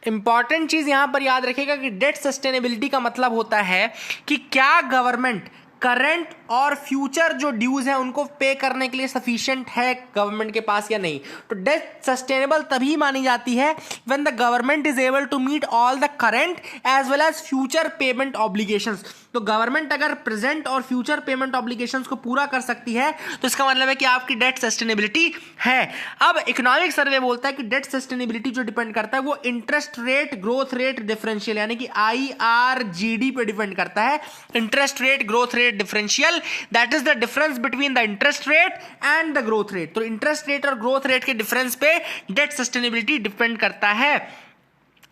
इंपॉर्टेंट चीज यहां पर याद रखिएगा कि डेट सस्टेनेबिलिटी का मतलब होता है कि क्या गवर्नमेंट करंट और फ्यूचर जो ड्यूज हैं उनको पे करने के लिए सफिशिएंट है गवर्नमेंट के पास या नहीं। तो डेट सस्टेनेबल तभी मानी जाती है when the government is able to meet all the current as well as future payment obligations. तो गवर्नमेंट अगर प्रेजेंट और फ्यूचर पेमेंट ऑब्लिगेशंस को पूरा कर सकती है तो इसका मतलब है कि आपकी डेट सस्टेनेबिलिटी है। अब इकोनॉमिक सर्वे बोलता है कि डेट सस्टेनेबिलिटी जो डिपेंड करता है वो interest rate growth rate differential यानी कि IRGD पे डिपेंड करता है। Interest rate growth rate differential, that is the difference between the interest rate and the growth rate. तो इंटरेस्ट रेट और ग्रोथ रेट के डिफरेंस पे डेट सस्टेनेबिलिटी डिपेंड करता है।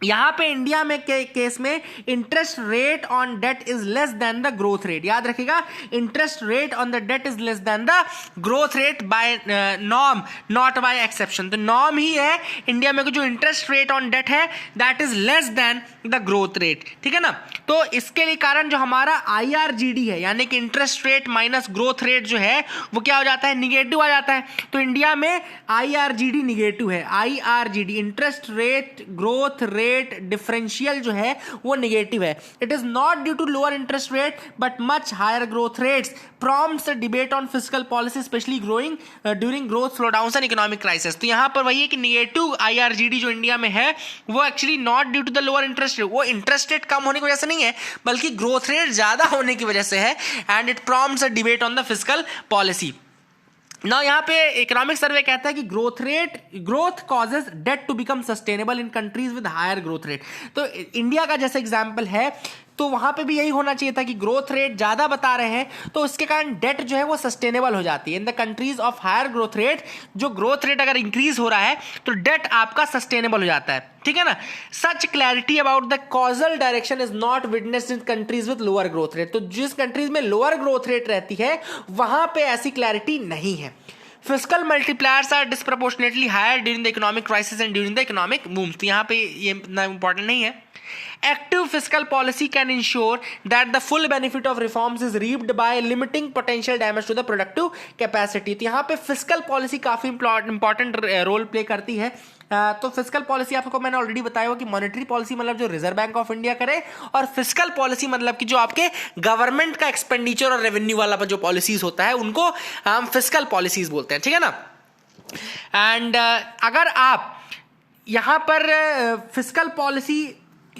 यहां पे इंडिया में केस में interest rate on debt is less than the growth rate. याद रखिएगा, interest rate on the date is less than the growth rate by norm, not by exception. तो norm ही है इंडिया में जो इंटरेस्ट रेट ऑन डेट है that is less than the growth rate, ठीक है ना। तो इसके लिए कारण जो हमारा IRGD है यानी कि interest rate minus growth rate जो है वो क्या हो जाता है, निगेटिव आ जाता है। तो इंडिया में IRGD निगेटिव है। IRGD interest rate growth rate differential जो है वो नेगेटिव है। It is not due to lower interest rate but much higher growth rates prompts a debate on fiscal policy especially growing during growth slowdown and economic crisis. तो यहां पर वही है कि नेगेटिव IRGD जो इंडिया में है वो actually not due to the lower interest rate, वो इंटरेस्ट रेट कम होने की वजह से नहीं है बल्कि ग्रोथ रेट ज्यादा होने की वजह से है and it prompts a debate on the fiscal policy. ना यहाँ पे इकोनॉमिक सर्वे कहता है कि growth causes debt to become sustainable in countries with higher growth rate. तो इंडिया का जैसे एग्जांपल है तो वहां पे भी यही होना चाहिए था कि ग्रोथ रेट ज्यादा बता रहे हैं तो उसके कारण डेट जो है वो सस्टेनेबल हो जाती है। In the countries of higher growth rate, जो ग्रोथ रेट अगर इंक्रीज हो रहा है तो डेट आपका सस्टेनेबल हो जाता है, ठीक है ना। Such clarity about the causal direction is not witnessed in countries with lower growth rate. तो जिस कंट्रीज में लोअर ग्रोथ रेट रहती है वहां पे ऐसी क्लैरिटी नहीं है। Fiscal multipliers are disproportionately higher during the economic crisis and during the economic boom. तो यहाँ पे ये इतना इंपॉर्टेंट नहीं है। Active fiscal policy can ensure that the full benefit of reforms is reaped by limiting potential damage to the productive capacity। तो यहाँ पे फिस्कल पॉलिसी काफी इंपॉर्टेंट रोल प्ले करती है। तो फिस्कल पॉलिसी आपको मैंने ऑलरेडी बताया हो कि मॉनेटरी पॉलिसी मतलब जो रिजर्व बैंक ऑफ इंडिया करे और फिस्कल पॉलिसी मतलब कि जो आपके गवर्नमेंट का एक्सपेंडिचर और रेवेन्यू वाला जो पॉलिसीज होता है उनको हम फिस्कल पॉलिसीज बोलते हैं, ठीक है ना। एंड अगर आप यहां पर फिस्कल पॉलिसी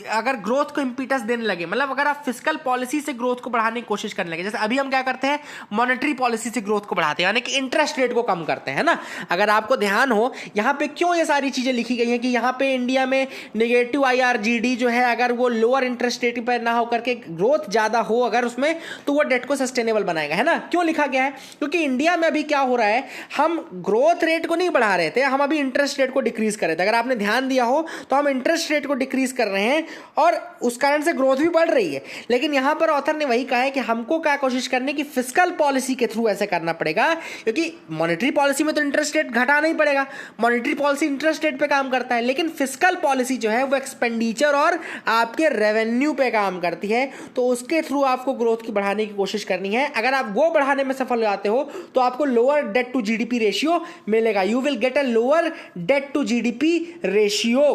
अगर ग्रोथ को इंपीटस देने लगे, मतलब अगर आप फिस्कल पॉलिसी से ग्रोथ को बढ़ाने की कोशिश करने लगे, जैसे अभी हम क्या करते हैं मॉनेटरी पॉलिसी से ग्रोथ को बढ़ाते हैं यानी कि इंटरेस्ट रेट को कम करते हैं ना। अगर आपको ध्यान हो यहाँ पे क्यों ये सारी चीजें लिखी गई हैं कि यहाँ पे इंडिया में नेगेटिव IRGD जो है अगर वो लोअर इंटरेस्ट रेट पर ना होकर के ग्रोथ ज्यादा हो अगर उसमें तो वो डेट को सस्टेनेबल बनाएगा, है ना। क्यों लिखा गया है, क्योंकि इंडिया में अभी क्या हो रहा है, हम ग्रोथ रेट को नहीं बढ़ा रहे थे, हम अभी इंटरेस्ट रेट को डिक्रीज कर रहे थे। अगर आपने ध्यान दिया हो तो हम इंटरेस्ट रेट को डिक्रीज कर रहे हैं और उस कारण से ग्रोथ भी बढ़ रही है। लेकिन यहां पर ऑथर ने वही कहा है कि हमको क्या कोशिश करनी कि फिस्कल पॉलिसी के थ्रू ऐसे करना पड़ेगा, क्योंकि मॉनेटरी पॉलिसी में तो इंटरेस्ट रेट घटाना ही पड़ेगा, मॉनेटरी पॉलिसी इंटरेस्ट रेट पे काम करता है, लेकिन फिस्कल पॉलिसी जो है वो एक्सपेंडिचर और आपके रेवेन्यू पे काम करती है। तो उसके थ्रू आपको ग्रोथ की बढ़ाने की कोशिश करनी है। अगर आप वो बढ़ाने में सफल हो जाते हो तो आपको lower debt to GDP ratio मिलेगा। You will get a lower debt to GDP ratio,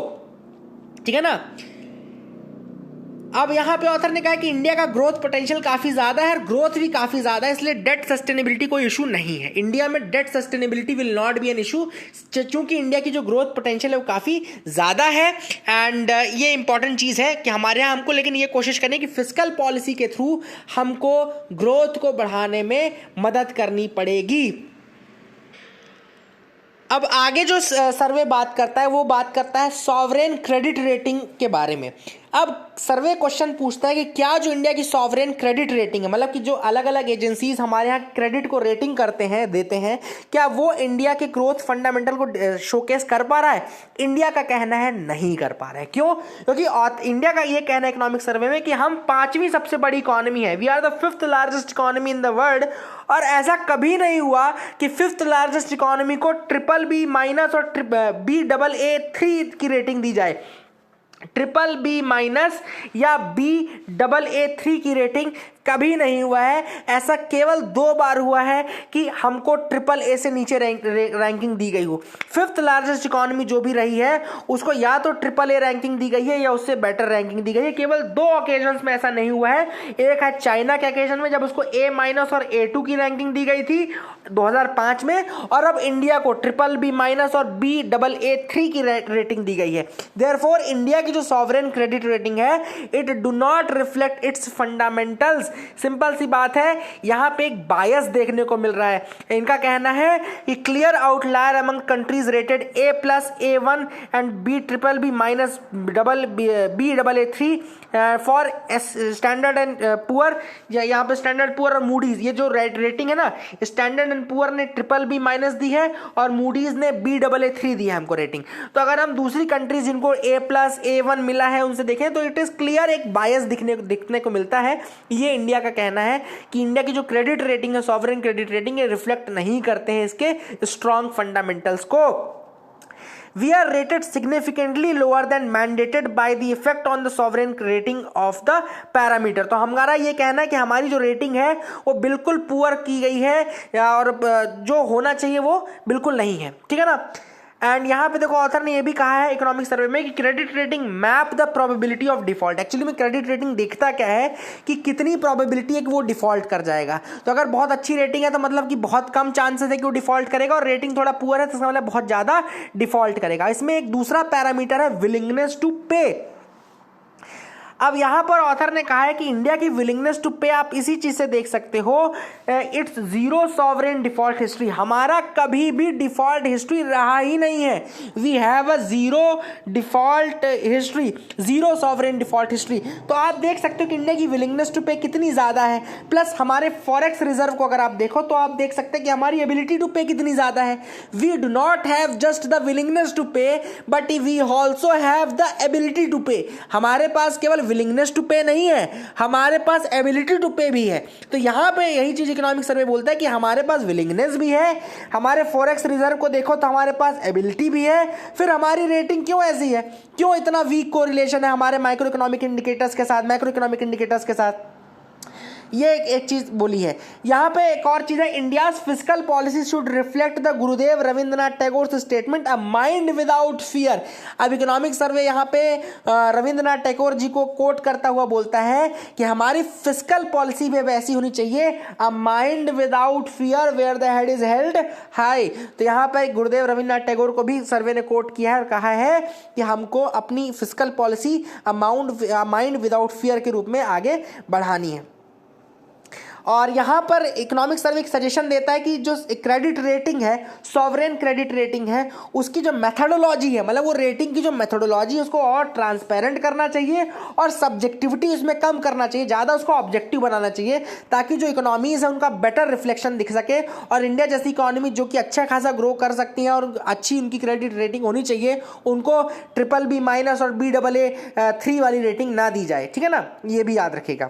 ठीक है ना। अब यहां पे ऑथर ने कहा कि इंडिया का ग्रोथ पोटेंशियल काफी ज्यादा है और ग्रोथ भी काफी ज्यादा है, इसलिए डेट सस्टेनेबिलिटी कोई इशू नहीं है। इंडिया में debt sustainability will not be an issue क्योंकि इंडिया की जो ग्रोथ पोटेंशियल है वो काफी ज्यादा है। एंड ये इंपॉर्टेंट चीज है कि हमारे यहां हमको लेकिन ये कोशिश करनी कि फिस्कल पॉलिसी के थ्रू हमको ग्रोथ को बढ़ाने में मदद करनी पड़ेगी। अब आगे जो सर्वे बात करता है वो बात करता है सॉवरेन क्रेडिट रेटिंग के बारे में। अब सर्वे क्वेश्चन पूछता है कि क्या जो इंडिया की सॉवरेन क्रेडिट रेटिंग है, मतलब कि जो अलग अलग एजेंसीज हमारे यहाँ क्रेडिट को रेटिंग करते हैं देते हैं, क्या वो इंडिया के ग्रोथ फंडामेंटल को शोकेस कर पा रहा है। इंडिया का कहना है नहीं कर पा रहा है। क्यों, क्योंकि इंडिया का ये कहना है इकोनॉमिक सर्वे में कि हम 5वीं सबसे बड़ी इकोनॉमी है, we are the 5th largest economy in the world, और ऐसा कभी नहीं हुआ कि 5th लार्जेस्ट इकोनॉमी को BBB- और Baa3 की रेटिंग दी जाए। ट्रिपल बी माइनस या Baa3 की रेटिंग कभी नहीं हुआ है। ऐसा केवल 2 बार हुआ है कि हमको ट्रिपल ए से नीचे रैंकिंग दी गई हो। फिफ्थ लार्जेस्ट इकोनॉमी जो भी रही है उसको या तो ट्रिपल ए रैंकिंग दी गई है या उससे बेटर रैंकिंग दी गई है। केवल 2 ओकेजन्स में ऐसा नहीं हुआ है। एक है चाइना के ओकेजन में जब उसको A- और A2 की रैंकिंग दी गई थी 2005 में, और अब इंडिया को ट्रिपल बी माइनस और Baa3 की रेटिंग दी गई है। देयरफॉर इंडिया की जो सॉवरेन क्रेडिट रेटिंग है it do not reflect its fundamentals. Simple सी बात है, यहां पे एक बायस देखने को मिल रहा है। इनका कहना है कि clear outlier among countries rated A+, A1 and B++B minus Baa3 for standard and poor, या यहाँ पे स्टैंडर्ड पुअर और मूडीज, ये जो रेटिंग है ना, स्टैंडर्ड एंड पुअर ने ट्रिपल बी माइनस दी है और मूडीज ने Baa3 दी है हमको रेटिंग। तो अगर हम दूसरी कंट्रीज जिनको A+, A1 मिला है उनसे देखें तो इट इज क्लियर एक बायस दिखने को मिलता है। ये इंडिया का कहना है कि इंडिया की जो क्रेडिट रेटिंग है, सॉवरेन क्रेडिट रेटिंग, ये रिफ्लेक्ट नहीं करते हैं इसके स्ट्रॉन्ग फंडामेंटल्स को। We are rated significantly lower than mandated by the effect on the sovereign rating of the parameter। तो हमारा ये कहना है कि हमारी जो रेटिंग है वो बिल्कुल पुअर की गई है और जो होना चाहिए वो बिल्कुल नहीं है, ठीक है ना। एंड यहाँ पे देखो ऑथर ने ये भी कहा है इकोनॉमिक सर्वे में कि credit rating map the probability of default. Actually में क्रेडिट रेटिंग देखता क्या है कि कितनी प्रोबेबिलिटी है कि वो डिफॉल्ट कर जाएगा। तो अगर बहुत अच्छी रेटिंग है तो मतलब कि बहुत कम चांसेस है कि वो डिफॉल्ट करेगा, और रेटिंग थोड़ा पुअर है तो इसका मतलब बहुत ज़्यादा डिफॉल्ट करेगा। इसमें एक दूसरा पैरामीटर है विलिंगनेस टू पे। अब यहां पर ऑथर ने कहा है कि इंडिया की विलिंगनेस टू पे आप इसी चीज से देख सकते हो, it's zero sovereign default history. हमारा कभी भी डिफॉल्ट हिस्ट्री रहा ही नहीं है। We have a zero default history, zero sovereign default history. तो आप देख सकते हो कि इंडिया की विलिंगनेस टू पे कितनी ज्यादा है। प्लस हमारे फॉरेक्स रिजर्व को अगर आप देखो तो आप देख सकते हैं कि हमारी एबिलिटी टू पे कितनी ज्यादा है। We do not have just the willingness to pay but we also have the ability to pay. हमारे पास केवल विलिंगनेस टू पे नहीं है, हमारे पास एबिलिटी टू पे भी है। तो यहां पे यही चीज इकोनॉमिक सर्वे बोलता है कि हमारे पास विलिंगनेस भी है, हमारे फॉरेक्स रिजर्व को देखो तो हमारे पास एबिलिटी भी है, फिर हमारी रेटिंग क्यों ऐसी है, क्यों इतना वीक कोरिलेशन है हमारे माइक्रो इकोनॉमिक इंडिकेटर्स के साथ, मैक्रो इकोनॉमिक इंडिकेटर्स के साथ। ये एक चीज बोली है। यहां पे एक और चीज है, India's fiscal policy should reflect the Gurudev Rabindranath Tagore statement a mind without fear. अब इकोनॉमिक सर्वे यहां पे रविंद्रनाथ टैगोर जी को कोट करता हुआ बोलता है कि हमारी फिस्कल पॉलिसी में वैसी होनी चाहिए, a mind without fear where the head is held high. तो यहां पर गुरुदेव रविंद्रनाथ टैगोर को भी सर्वे ने कोट किया है और कहा है कि हमको अपनी fiscal policy mind without fear के रूप में आगे बढ़ानी है। और यहां पर इकोनॉमिक सर्वे एक सजेशन देता है कि जो क्रेडिट रेटिंग है, सॉवरेन क्रेडिट रेटिंग है, उसकी जो मेथोडोलॉजी है, मतलब वो रेटिंग की जो मेथोडोलॉजी है उसको और ट्रांसपेरेंट करना चाहिए और सब्जेक्टिविटी उसमें कम करना चाहिए, ज़्यादा उसको ऑब्जेक्टिव बनाना चाहिए ताकि जो इकोनॉमीज है उनका बेटर रिफ्लेक्शन दिख सके। और इंडिया जैसी इकोनॉमी जो कि अच्छा खासा ग्रो कर सकती है और अच्छी उनकी क्रेडिट रेटिंग होनी चाहिए, उनको BBB- और Baa3 वाली रेटिंग ना दी जाए, ठीक है ना, ये भी याद रखेगा।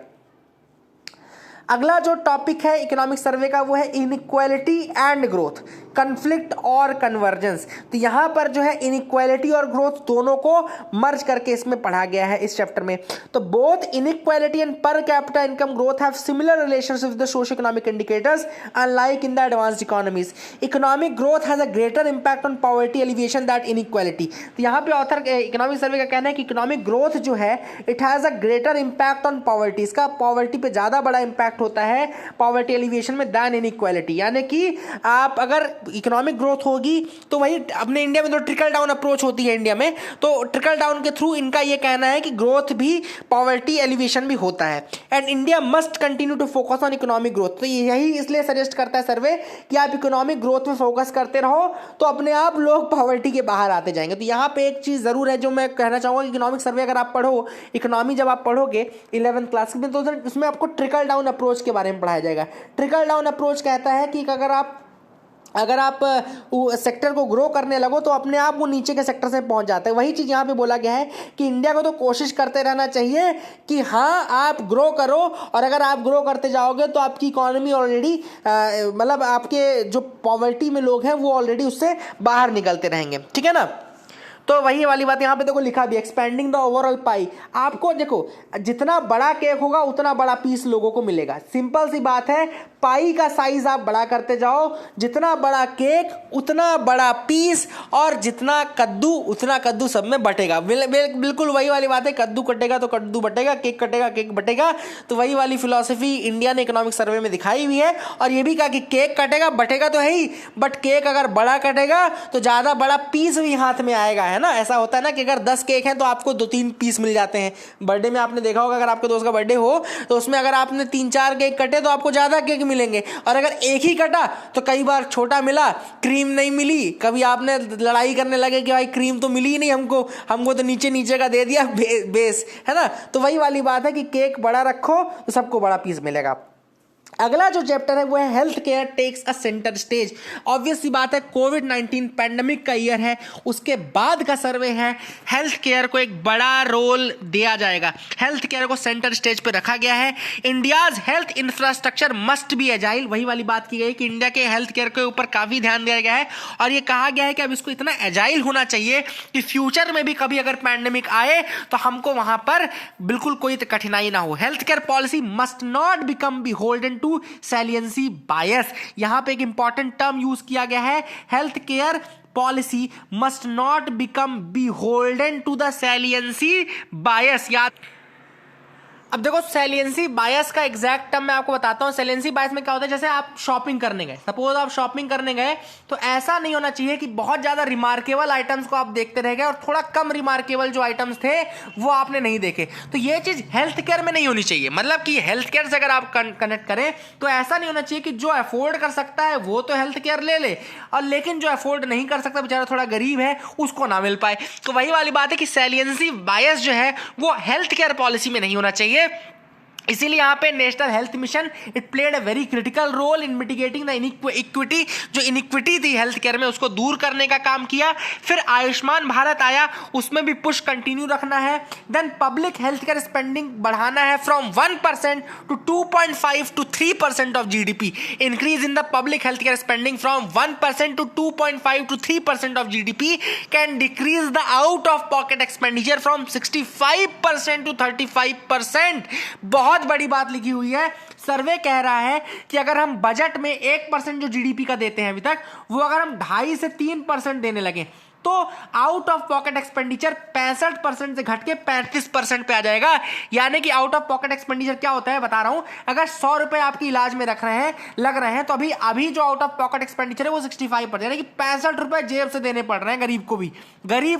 अगला जो टॉपिक है इकोनॉमिक सर्वे का वो है इनइक्वालिटी एंड ग्रोथ, कन्फ्लिक्ट और कन्वर्जेंस। तो यहां पर जो है इनइक्वालिटी और ग्रोथ दोनों को मर्ज करके इसमें पढ़ा गया है इस चैप्टर में। तो both inequality and per capita income growth have similar relationship with the socio economic indicators unlike in the advanced economies. Economic growth has a greater impact on poverty alleviation that inequality. तो यहाँ पे author economic survey का कहना है कि economic growth जो है it has a greater impact on poverty, इसका पॉवर्टी पे ज्यादा बड़ा इंपैक्ट होता है पॉवर्टी एलिवेशन में दैन इनइक्वालिटी। यानी कि आप अगर इकोनॉमिक ग्रोथ होगी तो वही अपने इंडिया में तो ट्रिकल डाउन अप्रोच होती है इंडिया में, तो ट्रिकल डाउन के थ्रू इनका ये कहना है कि ग्रोथ भी पॉवर्टी एलिवेशन भी होता है। And India must continue to focus on economic growth. तो यही इसलिए सजेस्ट करता है सर्वे कि आप इकोनॉमिक ग्रोथ में फोकस करते रहो तो अपने आप लोग पॉवर्टी के बाहर आते जाएंगे। तो यहाँ पे एक चीज जरूर है जो मैं कहना चाहूंगा कि इकोनॉमिक सर्वे अगर आप पढ़ो, इकोनॉमी जब आप पढ़ोगे 11th क्लास में तो उसमें आपको ट्रिकल डाउन अप्रोच के बारे में पढ़ाया जाएगा। ट्रिकल डाउन अप्रोच कहता है कि अगर आप सेक्टर को ग्रो करने लगो तो अपने आप वो नीचे के सेक्टर से पहुंच जाते हैं। वही चीज़ यहाँ पे बोला गया है कि इंडिया को तो कोशिश करते रहना चाहिए कि हाँ आप ग्रो करो, और अगर आप ग्रो करते जाओगे तो आपकी इकोनॉमी ऑलरेडी मतलब आपके जो पॉवर्टी में लोग हैं वो ऑलरेडी उससे बाहर निकलते रहेंगे, ठीक है ना। तो वही वाली बात यहाँ पे देखो लिखा भी, एक्सपेंडिंग द ओवरऑल पाई। आपको देखो जितना बड़ा केक होगा उतना बड़ा पीस लोगों को मिलेगा, सिंपल सी बात है। पाई का साइज आप बड़ा करते जाओ, जितना बड़ा केक उतना बड़ा पीस, और जितना कद्दू उतना कद्दू सब में बटेगा। बिल्कुल वही वाली बात है, कद्दू कटेगा तो कद्दू बटेगा, केक कटेगा केक बटेगा। तो वही वाली फिलॉसफी इंडियन इकोनॉमिक सर्वे में दिखाई हुई है, और ये भी कहा कि केक कटेगा बटेगा तो है ही, बट केक अगर बड़ा कटेगा तो ज़्यादा बड़ा पीस भी हाथ में आएगा, है ना। ऐसा होता है ना कि अगर 10 केक हैं तो आपको 2-3 पीस मिल जाते हैं। बर्थडे में आपने देखा होगा, अगर आपके दोस्त का बर्थडे हो तो उसमें अगर आपने 3-4 केक कटे तो आपको ज़्यादा केक मिलेंगे, और अगर एक ही कटा तो कई बार छोटा मिला, क्रीम नहीं मिली। कभी आपने लड़ाई करने लगे कि भाई क्रीम तो मिली ही नहीं हमको तो नीचे नीचे का दे दिया बेस, है ना। तो वही वाली बात है कि केक बड़ा रखो तो सबको बड़ा पीस मिलेगा। अगला जो चैप्टर है वो है health care takes a centre stage. Obvious सी बात है, कोविड-19 पैंडेमिक का ईयर है, उसके बाद का सर्वे है, हेल्थ केयर को एक बड़ा रोल दिया जाएगा, हेल्थ केयर को सेंटर स्टेज पे रखा गया है। India's health infrastructure must be agile, वही वाली बात की गई कि इंडिया के हेल्थ केयर के ऊपर काफी ध्यान दिया गया है, और ये कहा गया है कि अब इसको इतना एजाइल होना चाहिए कि फ्यूचर में भी कभी अगर पैंडेमिक आए तो हमको वहां पर बिल्कुल कोई कठिनाई ना हो। Health care policy must not become beholden to salience bias. यहां पे एक इंपॉर्टेंट टर्म यूज किया गया है, health care policy must not become beholden to the salience bias. याद अब देखो, सैलियंसी बायस का एग्जैक्ट टर्म मैं आपको बताता हूं। सैलियंसी बायस में क्या होता है, जैसे आप शॉपिंग करने गए, सपोज आप शॉपिंग करने गए, तो ऐसा नहीं होना चाहिए कि बहुत ज्यादा रिमार्केबल आइटम्स को आप देखते रह गए और थोड़ा कम रिमार्केबल जो आइटम्स थे वो आपने नहीं देखे। तो ये चीज हेल्थ केयर में नहीं होनी चाहिए। मतलब कि हेल्थ केयर से अगर आप कनेक्ट करें तो ऐसा नहीं होना चाहिए कि जो अफोर्ड कर सकता है वो तो हेल्थ केयर ले ले, और लेकिन जो अफोर्ड नहीं कर सकता, बेचारा थोड़ा गरीब है, उसको ना मिल पाए। तो वही वाली बात है कि सैलियंसी बायस जो है वो हेल्थ केयर पॉलिसी में नहीं होना चाहिए। इसीलिए यहां पे national health mission it played a very critical role in mitigating the equity, जो इनइक्विटी थी हेल्थ केयर में उसको दूर करने का काम किया। फिर आयुष्मान भारत आया, उसमें भी पुश कंटिन्यू रखना है। Then public health care spending बढ़ाना है from 1% to 2.5 to 3% of GDP. Increase in the public health care spending from 1% to 2.5 to 3% of GDP can decrease the out of pocket expenditure from 65% to 35%। बहुत बड़ी बात लिखी हुई है। सर्वे कह रहा है कि अगर हम बजट में 1% जो जीडीपी का देते हैं अभी तक, वो अगर हम 2.5 से 3% देने लगे तो आउट ऑफ पॉकेट एक्सपेंडिचर 65% से घट के 35% पे आ जाएगा। यानी कि आउट ऑफ पॉकेट एक्सपेंडिचर क्या होता है बता रहा हूं, अगर 100 रुपए आपके इलाज में लग रहे हैं तो अभी जो आउट ऑफ पॉकेट एक्सपेंडिचर है वो 65%, यानी कि 65 रुपए जेब से देने पड़ रहे हैं गरीब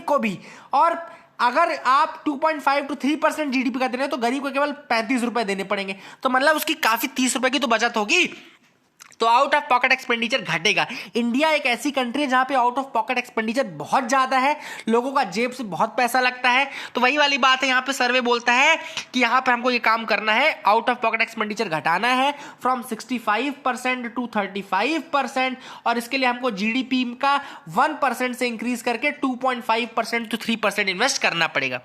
को भी। और अगर आप 2.5 to 3% जीडीपी का दे रहे हैं तो गरीब को केवल 35 रुपए देने पड़ेंगे। तो मतलब उसकी काफी 30 रुपए की तो बचत होगी। तो आउट ऑफ पॉकेट एक्सपेंडिचर घटेगा। इंडिया एक ऐसी कंट्री है जहां पे आउट ऑफ पॉकेट एक्सपेंडिचर बहुत ज्यादा है, लोगों का जेब से बहुत पैसा लगता है। तो वही वाली बात है, यहां पे सर्वे बोलता है कि यहां पे हमको ये काम करना है, आउट ऑफ पॉकेट एक्सपेंडिचर घटाना है फ्रॉम 65% टू 35%, और इसके लिए हमको जीडीपी का 1% से इंक्रीज करके 2.5% टू 3% इन्वेस्ट करना पड़ेगा।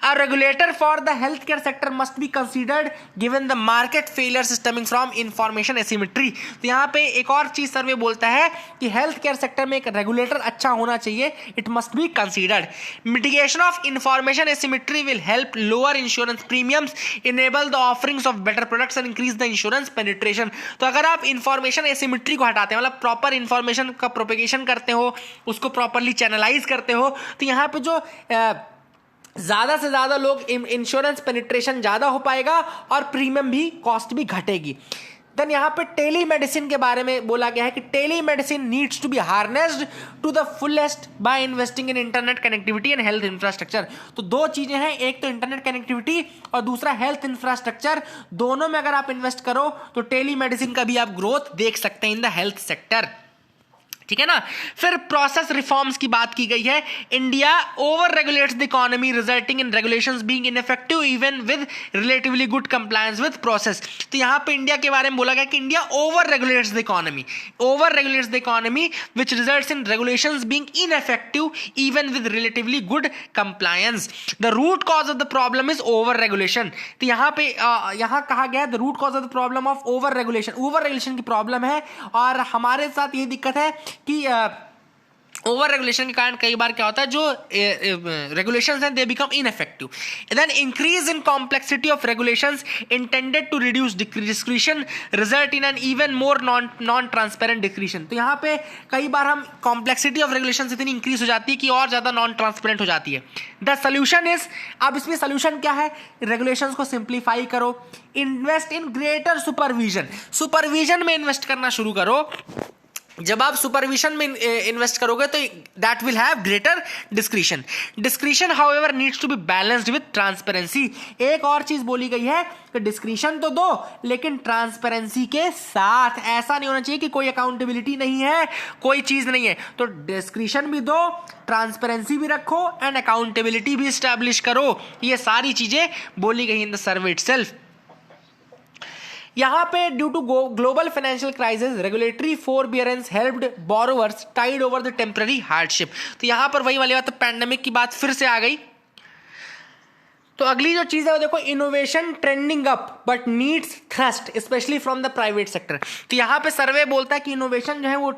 अ regulator for the health care sector must be considered given the market failure stemming from information asymmetry. यहां पे एक और चीज सर्वे बोलता है कि हेल्थ केयर सेक्टर में एक रेगुलेटर अच्छा होना चाहिए, it must be considered. Mitigation of information asymmetry will help lower insurance premiums, enable the offerings of better products and increase the insurance penetration. तो अगर आप इंफॉर्मेशन एसिमेट्री को हटाते हैं, मतलब प्रॉपर इंफॉर्मेशन का प्रोपेगेशन करते हो, उसको प्रॉपरली चैनलाइज करते हो, तो यहां पे जो ज्यादा से ज्यादा लोग इंश्योरेंस पेनिट्रेशन ज्यादा हो पाएगा और प्रीमियम भी, कॉस्ट भी घटेगी। देन यहाँ पे टेली मेडिसिन के बारे में बोला गया है कि telemedicine needs to be harnessed to the fullest by investing in internet connectivity and health infrastructure. तो दो चीजें हैं, एक तो इंटरनेट कनेक्टिविटी और दूसरा हेल्थ इंफ्रास्ट्रक्चर। दोनों में अगर आप इन्वेस्ट करो तो टेली मेडिसिन का भी आप ग्रोथ देख सकते हैं इन द हेल्थ सेक्टर, ठीक है ना। फिर प्रोसेस रिफॉर्म्स की बात की गई है। India over regulates the economy resulting in regulations being ineffective even with relatively good compliance with process. तो यहां पे इंडिया के बारे में बोला गया कि India over regulates the economy which results in regulations being ineffective even with relatively good compliance. The root cause of the problem is over regulation. तो यहां पे यहां कहा गया the root cause of the problem of over regulation की problem है, और हमारे साथ ये दिक्कत है कि ओवर रेगुलेशन के कारण कई बार क्या होता है, जो रेगुलेशंस हैं they become ineffective. Then increase in complexity of regulations intended to reduce discretion result in an even more non transparent discretion. तो यहाँ पे कई बार हम कॉम्प्लेक्सिटी ऑफ रेगुलेशंस इतनी इंक्रीज हो जाती है कि और ज़्यादा नॉन ट्रांसपेरेंट हो जाती है. द सोल्यूशन इज, अब इसमें सोल्यूशन क्या है, रेगुलेशंस को सिंप्लीफाई करो, invest in greater supervision. Supervision में इन्वेस्ट करना शुरू करो. जब आप सुपरविजन में इन्वेस्ट करोगे तो that will have greater discretion. Discretion however needs to be balanced with transparency. एक और चीज बोली गई है कि डिस्क्रिशन तो दो लेकिन ट्रांसपेरेंसी के साथ. ऐसा नहीं होना चाहिए कि कोई अकाउंटेबिलिटी नहीं है, कोई चीज नहीं है. तो डिस्क्रिशन भी दो, ट्रांसपेरेंसी भी रखो एंड अकाउंटेबिलिटी भी स्टैब्लिश करो. ये सारी चीजें बोली गई इन द सर्वे इटसेल्फ. यहां पे due to global financial crisis regulatory forbearance helped borrowers tide over the temporary hardship. तो यहां पर वही वाली बात, पैंडेमिक की बात फिर से आ गई. तो अगली जो चीज है वो देखो, innovation trending up but needs thrust specially from the private sector. तो यहाँ पे सर्वे बोलता है कि इनोवेशन जो है वो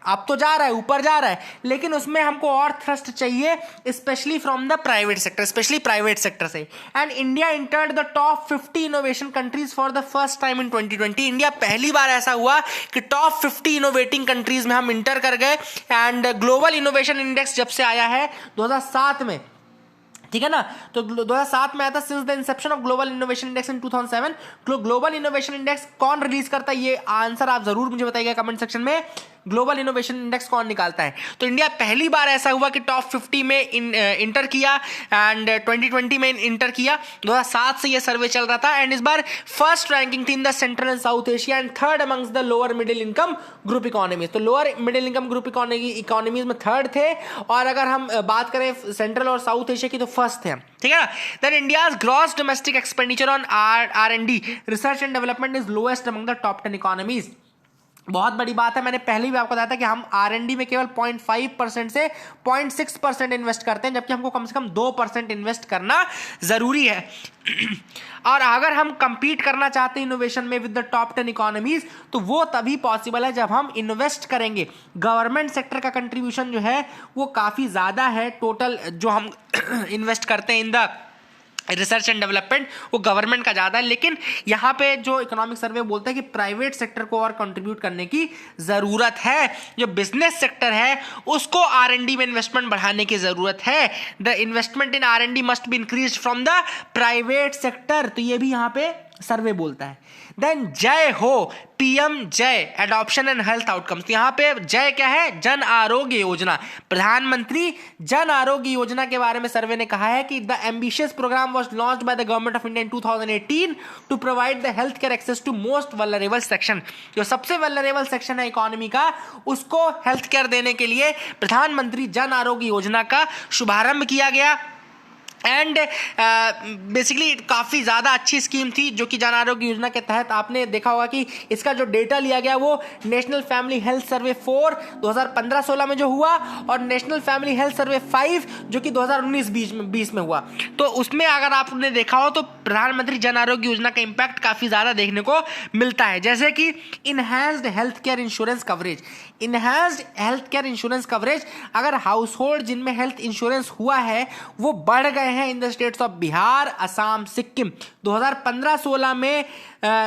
अब तो जा रहा है, ऊपर जा रहा है, लेकिन उसमें हमको और थ्रस्ट चाहिए specially from the private sector, specially private sector से. And India entered the top 50 innovation countries for the first time in 2020. India पहली बार ऐसा हुआ कि टॉप 50 इनोवेटिंग कंट्रीज में हम इंटर कर गए. एंड ग्लोबल इनोवेशन इंडेक्स जब से आया है 2007 में, ठीक है ना, तो 2007 में आया था. Since the Inception of global innovation index in 2007. Global innovation index कौन रिलीज करता है, ये आंसर आप जरूर मुझे बताइएगा कमेंट सेक्शन में. ग्लोबल इनोवेशन इंडेक्स कौन निकालता है? तो इंडिया पहली बार ऐसा हुआ कि टॉप 50 में इंटर किया एंड 2020 में इंटर किया. 2007 से ये सर्वे चल रहा था. एंड इस बार फर्स्ट रैंकिंग थी in the central and south Asia and third amongst the lower middle income group economies. तो lower middle income group economies में थर्ड थे, और अगर हम बात करें सेंट्रल और साउथ एशिया की तो फर्स्ट थे, ठीक है ना. Then India's gross domestic expenditure on R&D research and development is lowest among the top 10 economies. बहुत बड़ी बात है, मैंने पहले भी आपको बताया था कि हम R&D में केवल 0.5% से 0.6% इन्वेस्ट करते हैं, जबकि हमको कम से कम 2% इन्वेस्ट करना जरूरी है. और अगर हम कंपीट करना चाहते हैं इनोवेशन में विद द टॉप 10 इकोनॉमीज, तो वो तभी पॉसिबल है जब हम इन्वेस्ट करेंगे. गवर्नमेंट सेक्टर का कंट्रीब्यूशन जो है वो काफी ज्यादा है. टोटल जो हम इन्वेस्ट करते हैं in the research and development वो गवर्नमेंट का ज़्यादा है. लेकिन यहाँ पे जो इकोनॉमिक सर्वे बोलता है कि प्राइवेट सेक्टर को और कंट्रीब्यूट करने की ज़रूरत है. जो बिजनेस सेक्टर है उसको R&D में इन्वेस्टमेंट बढ़ाने की ज़रूरत है. The investment in R&D must be increase from the private sector. तो ये भी यहाँ पे सर्वे बोलता है. देन जय हो PM जय एडॉप्शन एंड हेल्थ आउटकम्स. यहाँ पे जय क्या है, जन आरोग्य योजना. प्रधानमंत्री जन आरोग्य योजना के बारे में सर्वे ने कहा है कि the ambitious programme was launched by the government of India in 2018 to provide the health care access to most vulnerable section. जो सबसे वल्नरेबल सेक्शन है इकोनॉमी का, उसको हेल्थ केयर देने के लिए प्रधानमंत्री जन आरोग्य योजना का शुभारंभ किया गया. एंड बेसिकली काफ़ी ज़्यादा अच्छी स्कीम थी जो कि जन आरोग्य योजना के तहत आपने देखा होगा कि इसका जो डेटा लिया गया वो नेशनल फैमिली हेल्थ सर्वे 4 2015-16 में जो हुआ, और नेशनल फैमिली हेल्थ सर्वे 5 जो कि 2019-20 में हुआ. तो उसमें अगर आपने देखा हो तो प्रधानमंत्री जन आरोग्य योजना का इम्पैक्ट काफ़ी ज़्यादा देखने को मिलता है. जैसे कि enhanced health care insurance coverage. Enhanced health care insurance coverage, अगर हाउस होल्ड जिनमें हेल्थ इंश्योरेंस हुआ है वो बढ़ गए हैं in the states of Bihar, Assam, Sikkim. 2015-16 में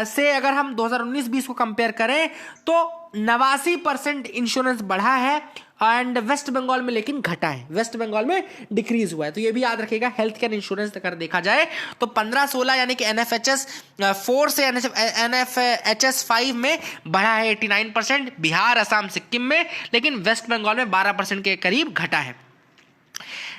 से अगर हम 2019-20 को कंपेयर करें तो 89% इंश्योरेंस बढ़ा है. एंड वेस्ट बंगाल में लेकिन घटा है, वेस्ट बंगाल में डिक्रीज हुआ है. तो ये भी याद रखिएगा. हेल्थ केयर इंश्योरेंस अगर देखा जाए तो 15-16 यानी कि NFHS 4 से NFHS 5 में बढ़ा है 89%, बिहार, असम, सिक्किम में, लेकिन वेस्ट बंगाल में 12% के करीब घटा है.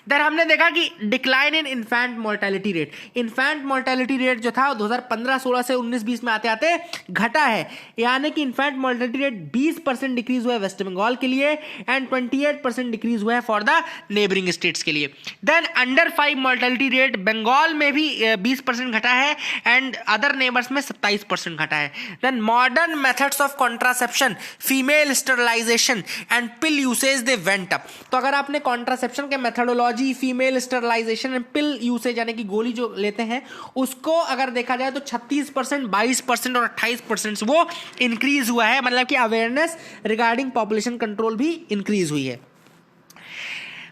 देन हमने देखा कि decline in infant mortality rate. Infant mortality rate जो था 2015-16 से 19-20 में आते आते घटा है. यानी कि इन्फेंट मोर्टेलिटी रेट 20% डिक्रीज हुआ है वेस्ट बंगाल के लिए एंड 28% डिक्रीज हुआ है फॉर द नेबरिंग स्टेट्स के लिए. Then under 5 mortality rate Bengal में भी 20% घटा है एंड अदर नेबर्स में 27% घटा है. Then modern methods of contraception, female sterilisation and pill usage they went up. तो अगर आपने कॉन्ट्रासेप्शन के methodology, female sterilisation and pill usage यानी कि गोली जो लेते हैं उसको अगर देखा जाए तो 36%, 22% और 28% वो इंक्रीज हुआ है. मतलब कि अवेयरनेस रिगार्डिंग पॉपुलेशन कंट्रोल भी इंक्रीज हुई है.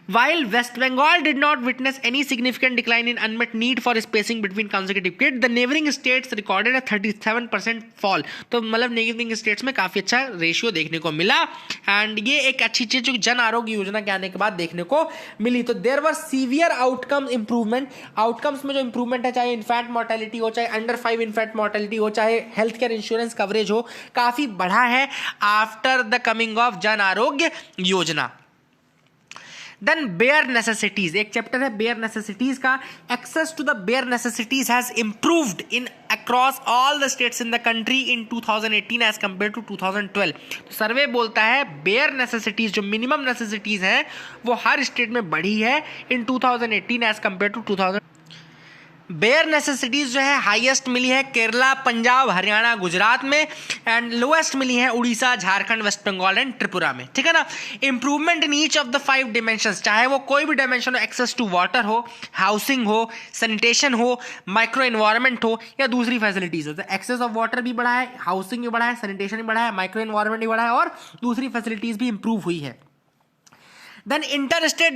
While West Bengal did not witness any significant decline in unmet need for spacing between consecutive kids, the neighboring states recorded a 37% fall. तो मतलब neighboring states में काफ़ी अच्छा रेशियो देखने को मिला एंड ये एक अच्छी चीज़ जो जन आरोग्य योजना के आने के बाद देखने को मिली. तो there were severe outcome improvement. Outcomes में जो इंप्रूवमेंट है, चाहे इन्फेंट मोर्टेलिटी हो, चाहे अंडर 5 इन्फेंट मोर्टेलिटी हो, चाहे हेल्थ केयर इंश्योरेंस कवरेज हो, काफ़ी बढ़ा है after the coming of Jan Arogya Yojana. Then bare necessities, एक चैप्टर है बेयर नेसेसिटीज का. Access to the bare necessities has improved in across all the states in the country in 2018 as compared to 2012. तो survey बोलता है बेयर नेसेसिटीज, जो minimum necessities हैं, वो हर स्टेट में बढ़ी है in 2018 as compared to 2000. Bare necessities जो है हाईएस्ट मिली है केरला, पंजाब, हरियाणा, गुजरात में एंड लोएस्ट मिली है उड़ीसा, झारखंड, वेस्ट बंगाल एंड त्रिपुरा में. ठीक है ना. Improvement in each of the 5 dimensions, चाहे वो कोई भी डायमेंशन हो, एक्सेस टू वाटर हो, हाउसिंग हो, सैनिटेशन हो, माइक्रो एनवायरनमेंट हो या दूसरी फैसिलिटीज हो. तो एक्सेस ऑफ वाटर भी बढ़ा है, हाउसिंग भी बढ़ा है, सैनिटेशन भी बढ़ा है, माइक्रो एनवायरनमेंट भी बढ़ा है और दूसरी फैसिलिटीज भी इंप्रूव हुई है. देन इंटर स्टेट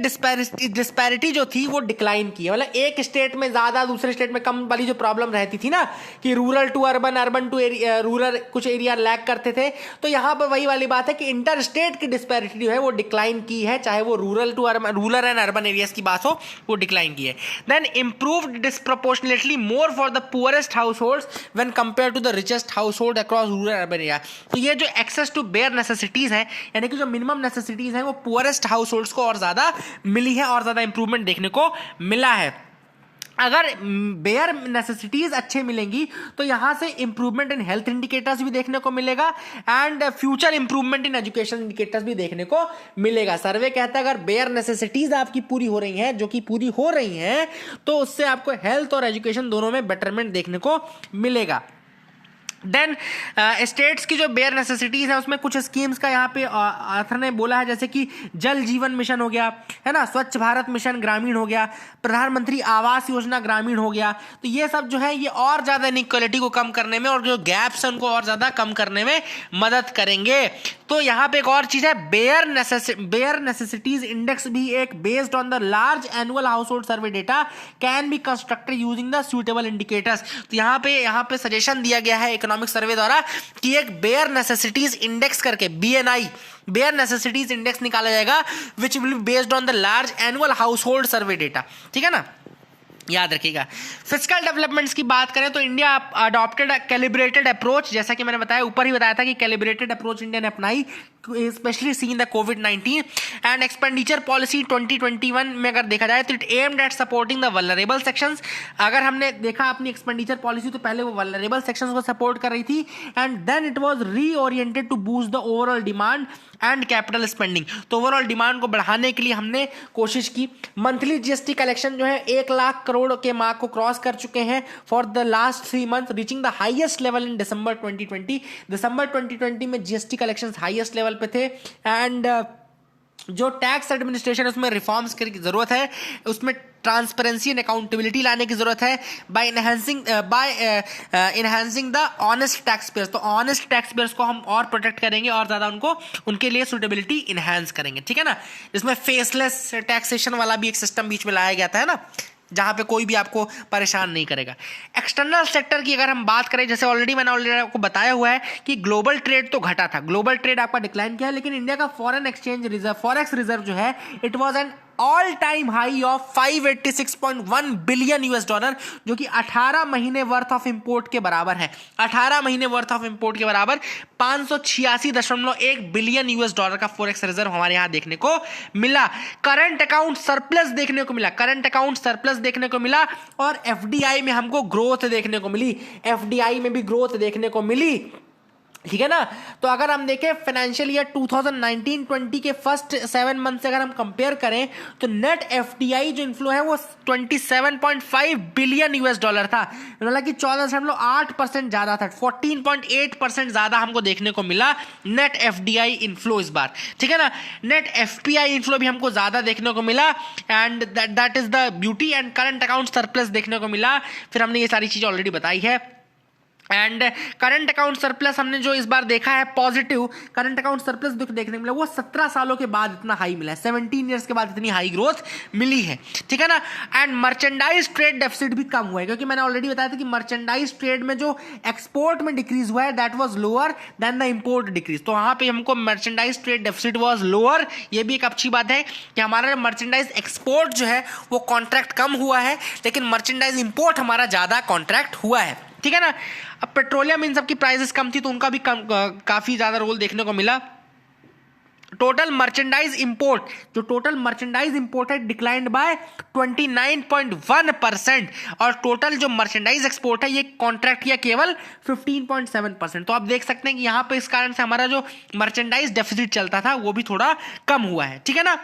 डिस्पैरिटी जो थी वो डिक्लाइन की है. मतलब एक स्टेट में ज़्यादा, दूसरे स्टेट में कम वाली जो प्रॉब्लम रहती थी ना कि rural to urban, urban to rural, कुछ एरिया लैग करते थे, तो यहाँ पर वही वाली बात है कि इंटर स्टेट की डिस्पैरिटी जो है वो डिक्लाइन की है, चाहे वो rural to urban, rural and urban areas की बात हो, वो डिक्लाइन की है. Then improved disproportionately more for the poorest households when compared to the richest household across rural urban area. तो ये जो एक्सेस टू बेयर नेसेसिटीज है, यानी कि जो मिनिमम नेसेसिटीज है, वो पुअरेस्ट हाउस होल्ड्स को और ज़्यादा मिली है और ज़्यादा इंप्रूवमेंट देखने को मिला है. अगर बेयर नेसेसिटीज अच्छे मिलेंगी तो यहां से इंप्रूवमेंट इन हेल्थ इंडिकेटर्स भी देखने को मिलेगा and future improvement in education indicators भी देखने को मिलेगा. सर्वे कहता है अगर बेयर नेसेसिटीज आपकी पूरी हो रही हैं, जो कि पूरी हो रही हैं, तो उससे आपको हेल्थ और एजुकेशन दोनों में बेटरमेंट देखने को मिलेगा. देन स्टेट्स की जो बेयर नेसेसिटीज है उसमें कुछ स्कीम्स का यहाँ पे ऑथर ने बोला है, जैसे कि जल जीवन मिशन हो गया, है ना, स्वच्छ भारत मिशन ग्रामीण हो गया, प्रधानमंत्री आवास योजना ग्रामीण हो गया. तो ये सब जो है ये और ज़्यादा इनइक्वालिटी को कम करने में और जो गैप्स हैं उनको और ज़्यादा कम करने में मदद करेंगे. तो यहाँ पे एक और चीज़ है, बेयर नेसेसिटीज इंडेक्स भी एक based on the large annual house hold survey data can be constructed using the suitable indicators. तो यहाँ पे सजेशन दिया गया है इकोनॉमिक सर्वे द्वारा कि एक बेयर नेसेसिटीज इंडेक्स करके BNI, बेयर नेसेसिटीज इंडेक्स निकाला जाएगा विच will be based on the large annual house hold survey data. ठीक है ना, याद रखिएगा. फिजिकल डेवलपमेंट्स की बात करें तो इंडिया अडॉप्टेड कैलिब्रेटेड अप्रोच, जैसा कि मैंने बताया, ऊपर ही बताया था कि कैलिब्रेटेड अप्रोच इंडिया ने अपनाई, specially seen the covid and expenditure policy 2021 में अगर देखा जाए तो it aimed at supporting the vulnerable sections. अगर हमने देखा अपनी एक्सपेंडिचर पॉलिसी तो पहले वो वल्नरेबल सेक्शंस को सपोर्ट कर रही थी and then it was reoriented to boost the overall demand and capital spending. तो ओवरऑल डिमांड को बढ़ाने के लिए हमने कोशिश की. मंथली GST कलेक्शन जो है 1 लाख करोड़ के मार्क को क्रॉस कर चुके हैं for the last 3 month, reaching the highest level in December 2020. दिसंबर 2020 में GST कलेक्शन हाईएस्ट लेवल पे थे एंड जो टैक्स एडमिनिस्ट्रेशन है उसमें रिफॉर्म्स की जरूरत है, उसमें ट्रांसपेरेंसी एंड अकाउंटेबिलिटी लाने की जरूरत है by enhancing the honest taxpayers. तो ऑनेस्ट टैक्स पेयर्स को हम और प्रोटेक्ट करेंगे और ज़्यादा उनके लिए सूटेबिलिटी इनहेंस करेंगे. ठीक है ना, जिसमें फेसलेस टैक्सेशन वाला भी एक सिस्टम बीच में लाया गया था, है ना, जहाँ पे कोई भी आपको परेशान नहीं करेगा. एक्सटर्नल सेक्टर की अगर हम बात करें, जैसे मैंने ऑलरेडी आपको बताया हुआ है कि ग्लोबल ट्रेड तो घटा था, ग्लोबल ट्रेड आपका डिक्लाइन किया है, लेकिन इंडिया का foreign exchange reserve, forex reserve जो है, it was an all time high of 586.1 billion $, जो कि 18 महीने वर्थ ऑफ इंपोर्ट के बराबर है. 18 महीने वर्थ ऑफ इंपोर्ट के बराबर 586.1 बिलियन $, का फॉरेक्स रिजर्व हमारे यहां देखने को मिला. करंट अकाउंट सरप्लस देखने को मिला, करंट अकाउंट सरप्लस देखने को मिला और FDI में हमको ग्रोथ देखने को मिली, FDI में भी ग्रोथ देखने को मिली. ठीक है ना. तो अगर हम देखें फाइनेंशियल ईयर 2019-20 के फर्स्ट 7 मंथ से अगर हम कंपेयर करें तो नेट FDI जो इनफ्लो है वो 27.5 बिलियन $, था, मतलब कि 14.8% ज़्यादा था, 14.8% ज़्यादा हमको देखने को मिला नेट FDI इनफ्लो इस बार. ठीक है ना. नेट FPI इनफ्लो भी हमको ज़्यादा देखने को मिला and that is the beauty. And current account surplus देखने को मिला. फिर हमने ये सारी चीज़ें ऑलरेडी बताई है. एंड करंट अकाउंट सरप्लस हमने जो इस बार देखा है पॉजिटिव करंट अकाउंट सरप्लस देखने को मिला, वो 17 सालों के बाद इतना हाई मिला है, 17 ईयर्स के बाद इतनी हाई ग्रोथ मिली है, ठीक है ना। एंड मर्चेंडाइज ट्रेड डेफिसिट भी कम हुआ है, क्योंकि मैंने ऑलरेडी बताया था कि मर्चेंडाइज ट्रेड में जो एक्सपोर्ट में डिक्रीज हुआ है that was lower than the import decrease, तो वहां पे हमको merchandise trade deficit was lower. ये भी एक अच्छी बात है कि हमारा मर्चेंडाइज एक्सपोर्ट जो है वो कॉन्ट्रैक्ट कम हुआ है, लेकिन मर्चेंडाइज इंपोर्ट हमारा ज्यादा कॉन्ट्रैक्ट हुआ है, ठीक है ना। अब पेट्रोलियम इन सब की प्राइसेस कम थी तो उनका भी काफी ज्यादा रोल देखने को मिला। टोटल मर्चेंडाइज इंपोर्ट, जो total merchandise imported declined bye 29.1% और टोटल जो मर्चेंडाइज एक्सपोर्ट है ये कॉन्ट्रैक्ट किया केवल 15.7%। तो आप देख सकते हैं कि यहां पे इस कारण से हमारा जो मर्चेंडाइज डेफिसिट चलता था वो भी थोड़ा कम हुआ है, ठीक है ना।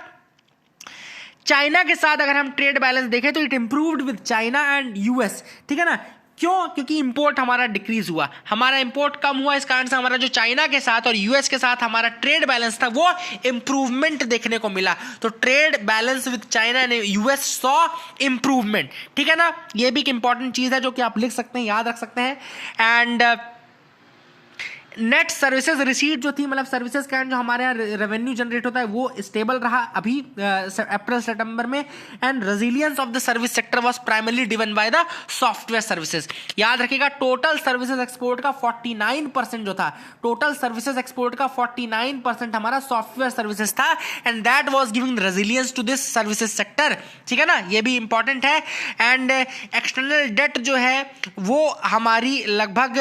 चाइना के साथ अगर हम ट्रेड बैलेंस देखें तो it improved with China and US, ठीक है ना। क्यों? क्योंकि इंपोर्ट हमारा डिक्रीज हुआ, हमारा इंपोर्ट कम हुआ, इस कारण से हमारा जो चाइना के साथ और यूएस के साथ हमारा ट्रेड बैलेंस था वो इंप्रूवमेंट देखने को मिला। तो trade balance with China and US saw improvement, ठीक है ना। ये भी एक इंपॉर्टेंट चीज है जो कि आप लिख सकते हैं, याद रख सकते हैं। एंड नेट सर्विसेज रिसीट जो थी, मतलब सर्विसेज का जो हमारे यहाँ रेवेन्यू जनरेट होता है वो स्टेबल रहा अभी अप्रैल सितंबर में। And resilience of the service sector was primarily driven by the software services. याद रखिएगा टोटल सर्विसेज एक्सपोर्ट का 49% जो था, टोटल सर्विसेज एक्सपोर्ट का 49% हमारा सॉफ्टवेयर सर्विसेज था, and that was giving resilience to this services sector, ठीक है ना। ये भी इंपॉर्टेंट है। एंड एक्सटर्नल डेट जो है वो हमारी लगभग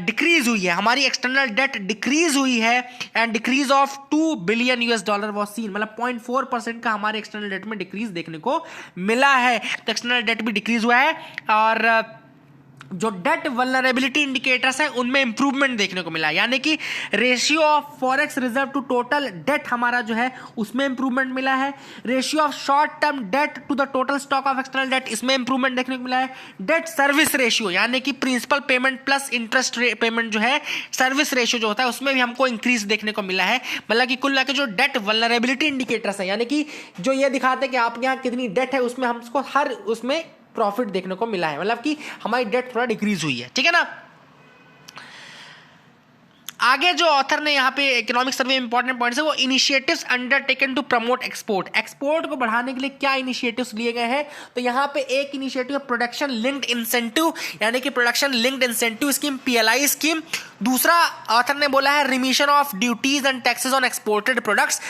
डिक्रीज हुई है, हमारी एक्सटर्नल डेट डिक्रीज हुई है and decrease of $2 billion was scene, मतलब 0.4% का हमारे एक्सटर्नल डेट में डिक्रीज देखने को मिला है। तो एक्सटर्नल डेट भी डिक्रीज हुआ है और जो डेट वल्नरेबिलिटी इंडिकेटर्स हैं उनमें इंप्रूवमेंट देखने को मिला, यानी कि ratio of forex reserve to total debt हमारा जो है उसमें इंप्रूवमेंट मिला है। Ratio of short term debt to the total stock of external debt, इसमें इंप्रूवमेंट देखने को मिला है। डेट सर्विस रेशियो, यानी कि principal payment plus interest payment जो है, सर्विस रेशियो जो होता है उसमें भी हमको इंक्रीज देखने को मिला है। मतलब कि कुल मिलाकर जो डेट वल्नरेबिलिटी इंडिकेटर्स है, यानी कि जो ये दिखाते हैं कि आपके यहाँ कितनी डेट है, उसमें हमको हर उसमें प्रॉफिट देखने को मिला है, मतलब कि हमारी डेट थोड़ा डिक्रीज हुई है, ठीक है ना। आगे जो ऑथर ने यहाँ पे इकोनॉमिक सर्वे में इंपॉर्टेंट पॉइंट्स है वो initiatives undertaken to promote export, export को बढ़ाने के लिए क्या इनिशिएटिव्स लिए गए हैं। तो यहाँ पे एक इनिशिएटिव है प्रोडक्शन लिंक्ड इंसेंटिव, यानी कि production linked incentive scheme, PLI scheme. दूसरा ऑथर ने बोला है remission of duties and taxes on exported products,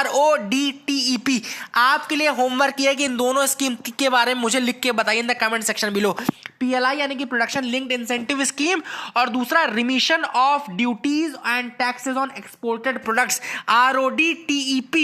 RODTEP। आपके लिए होमवर्क ये है कि इन दोनों स्कीम के बारे में मुझे लिख के बताइए in the comment section below. PLI यानी कि प्रोडक्शन लिंक्ड इंसेंटिव स्कीम, और दूसरा remission of duties and taxes on exported products, RODTEP,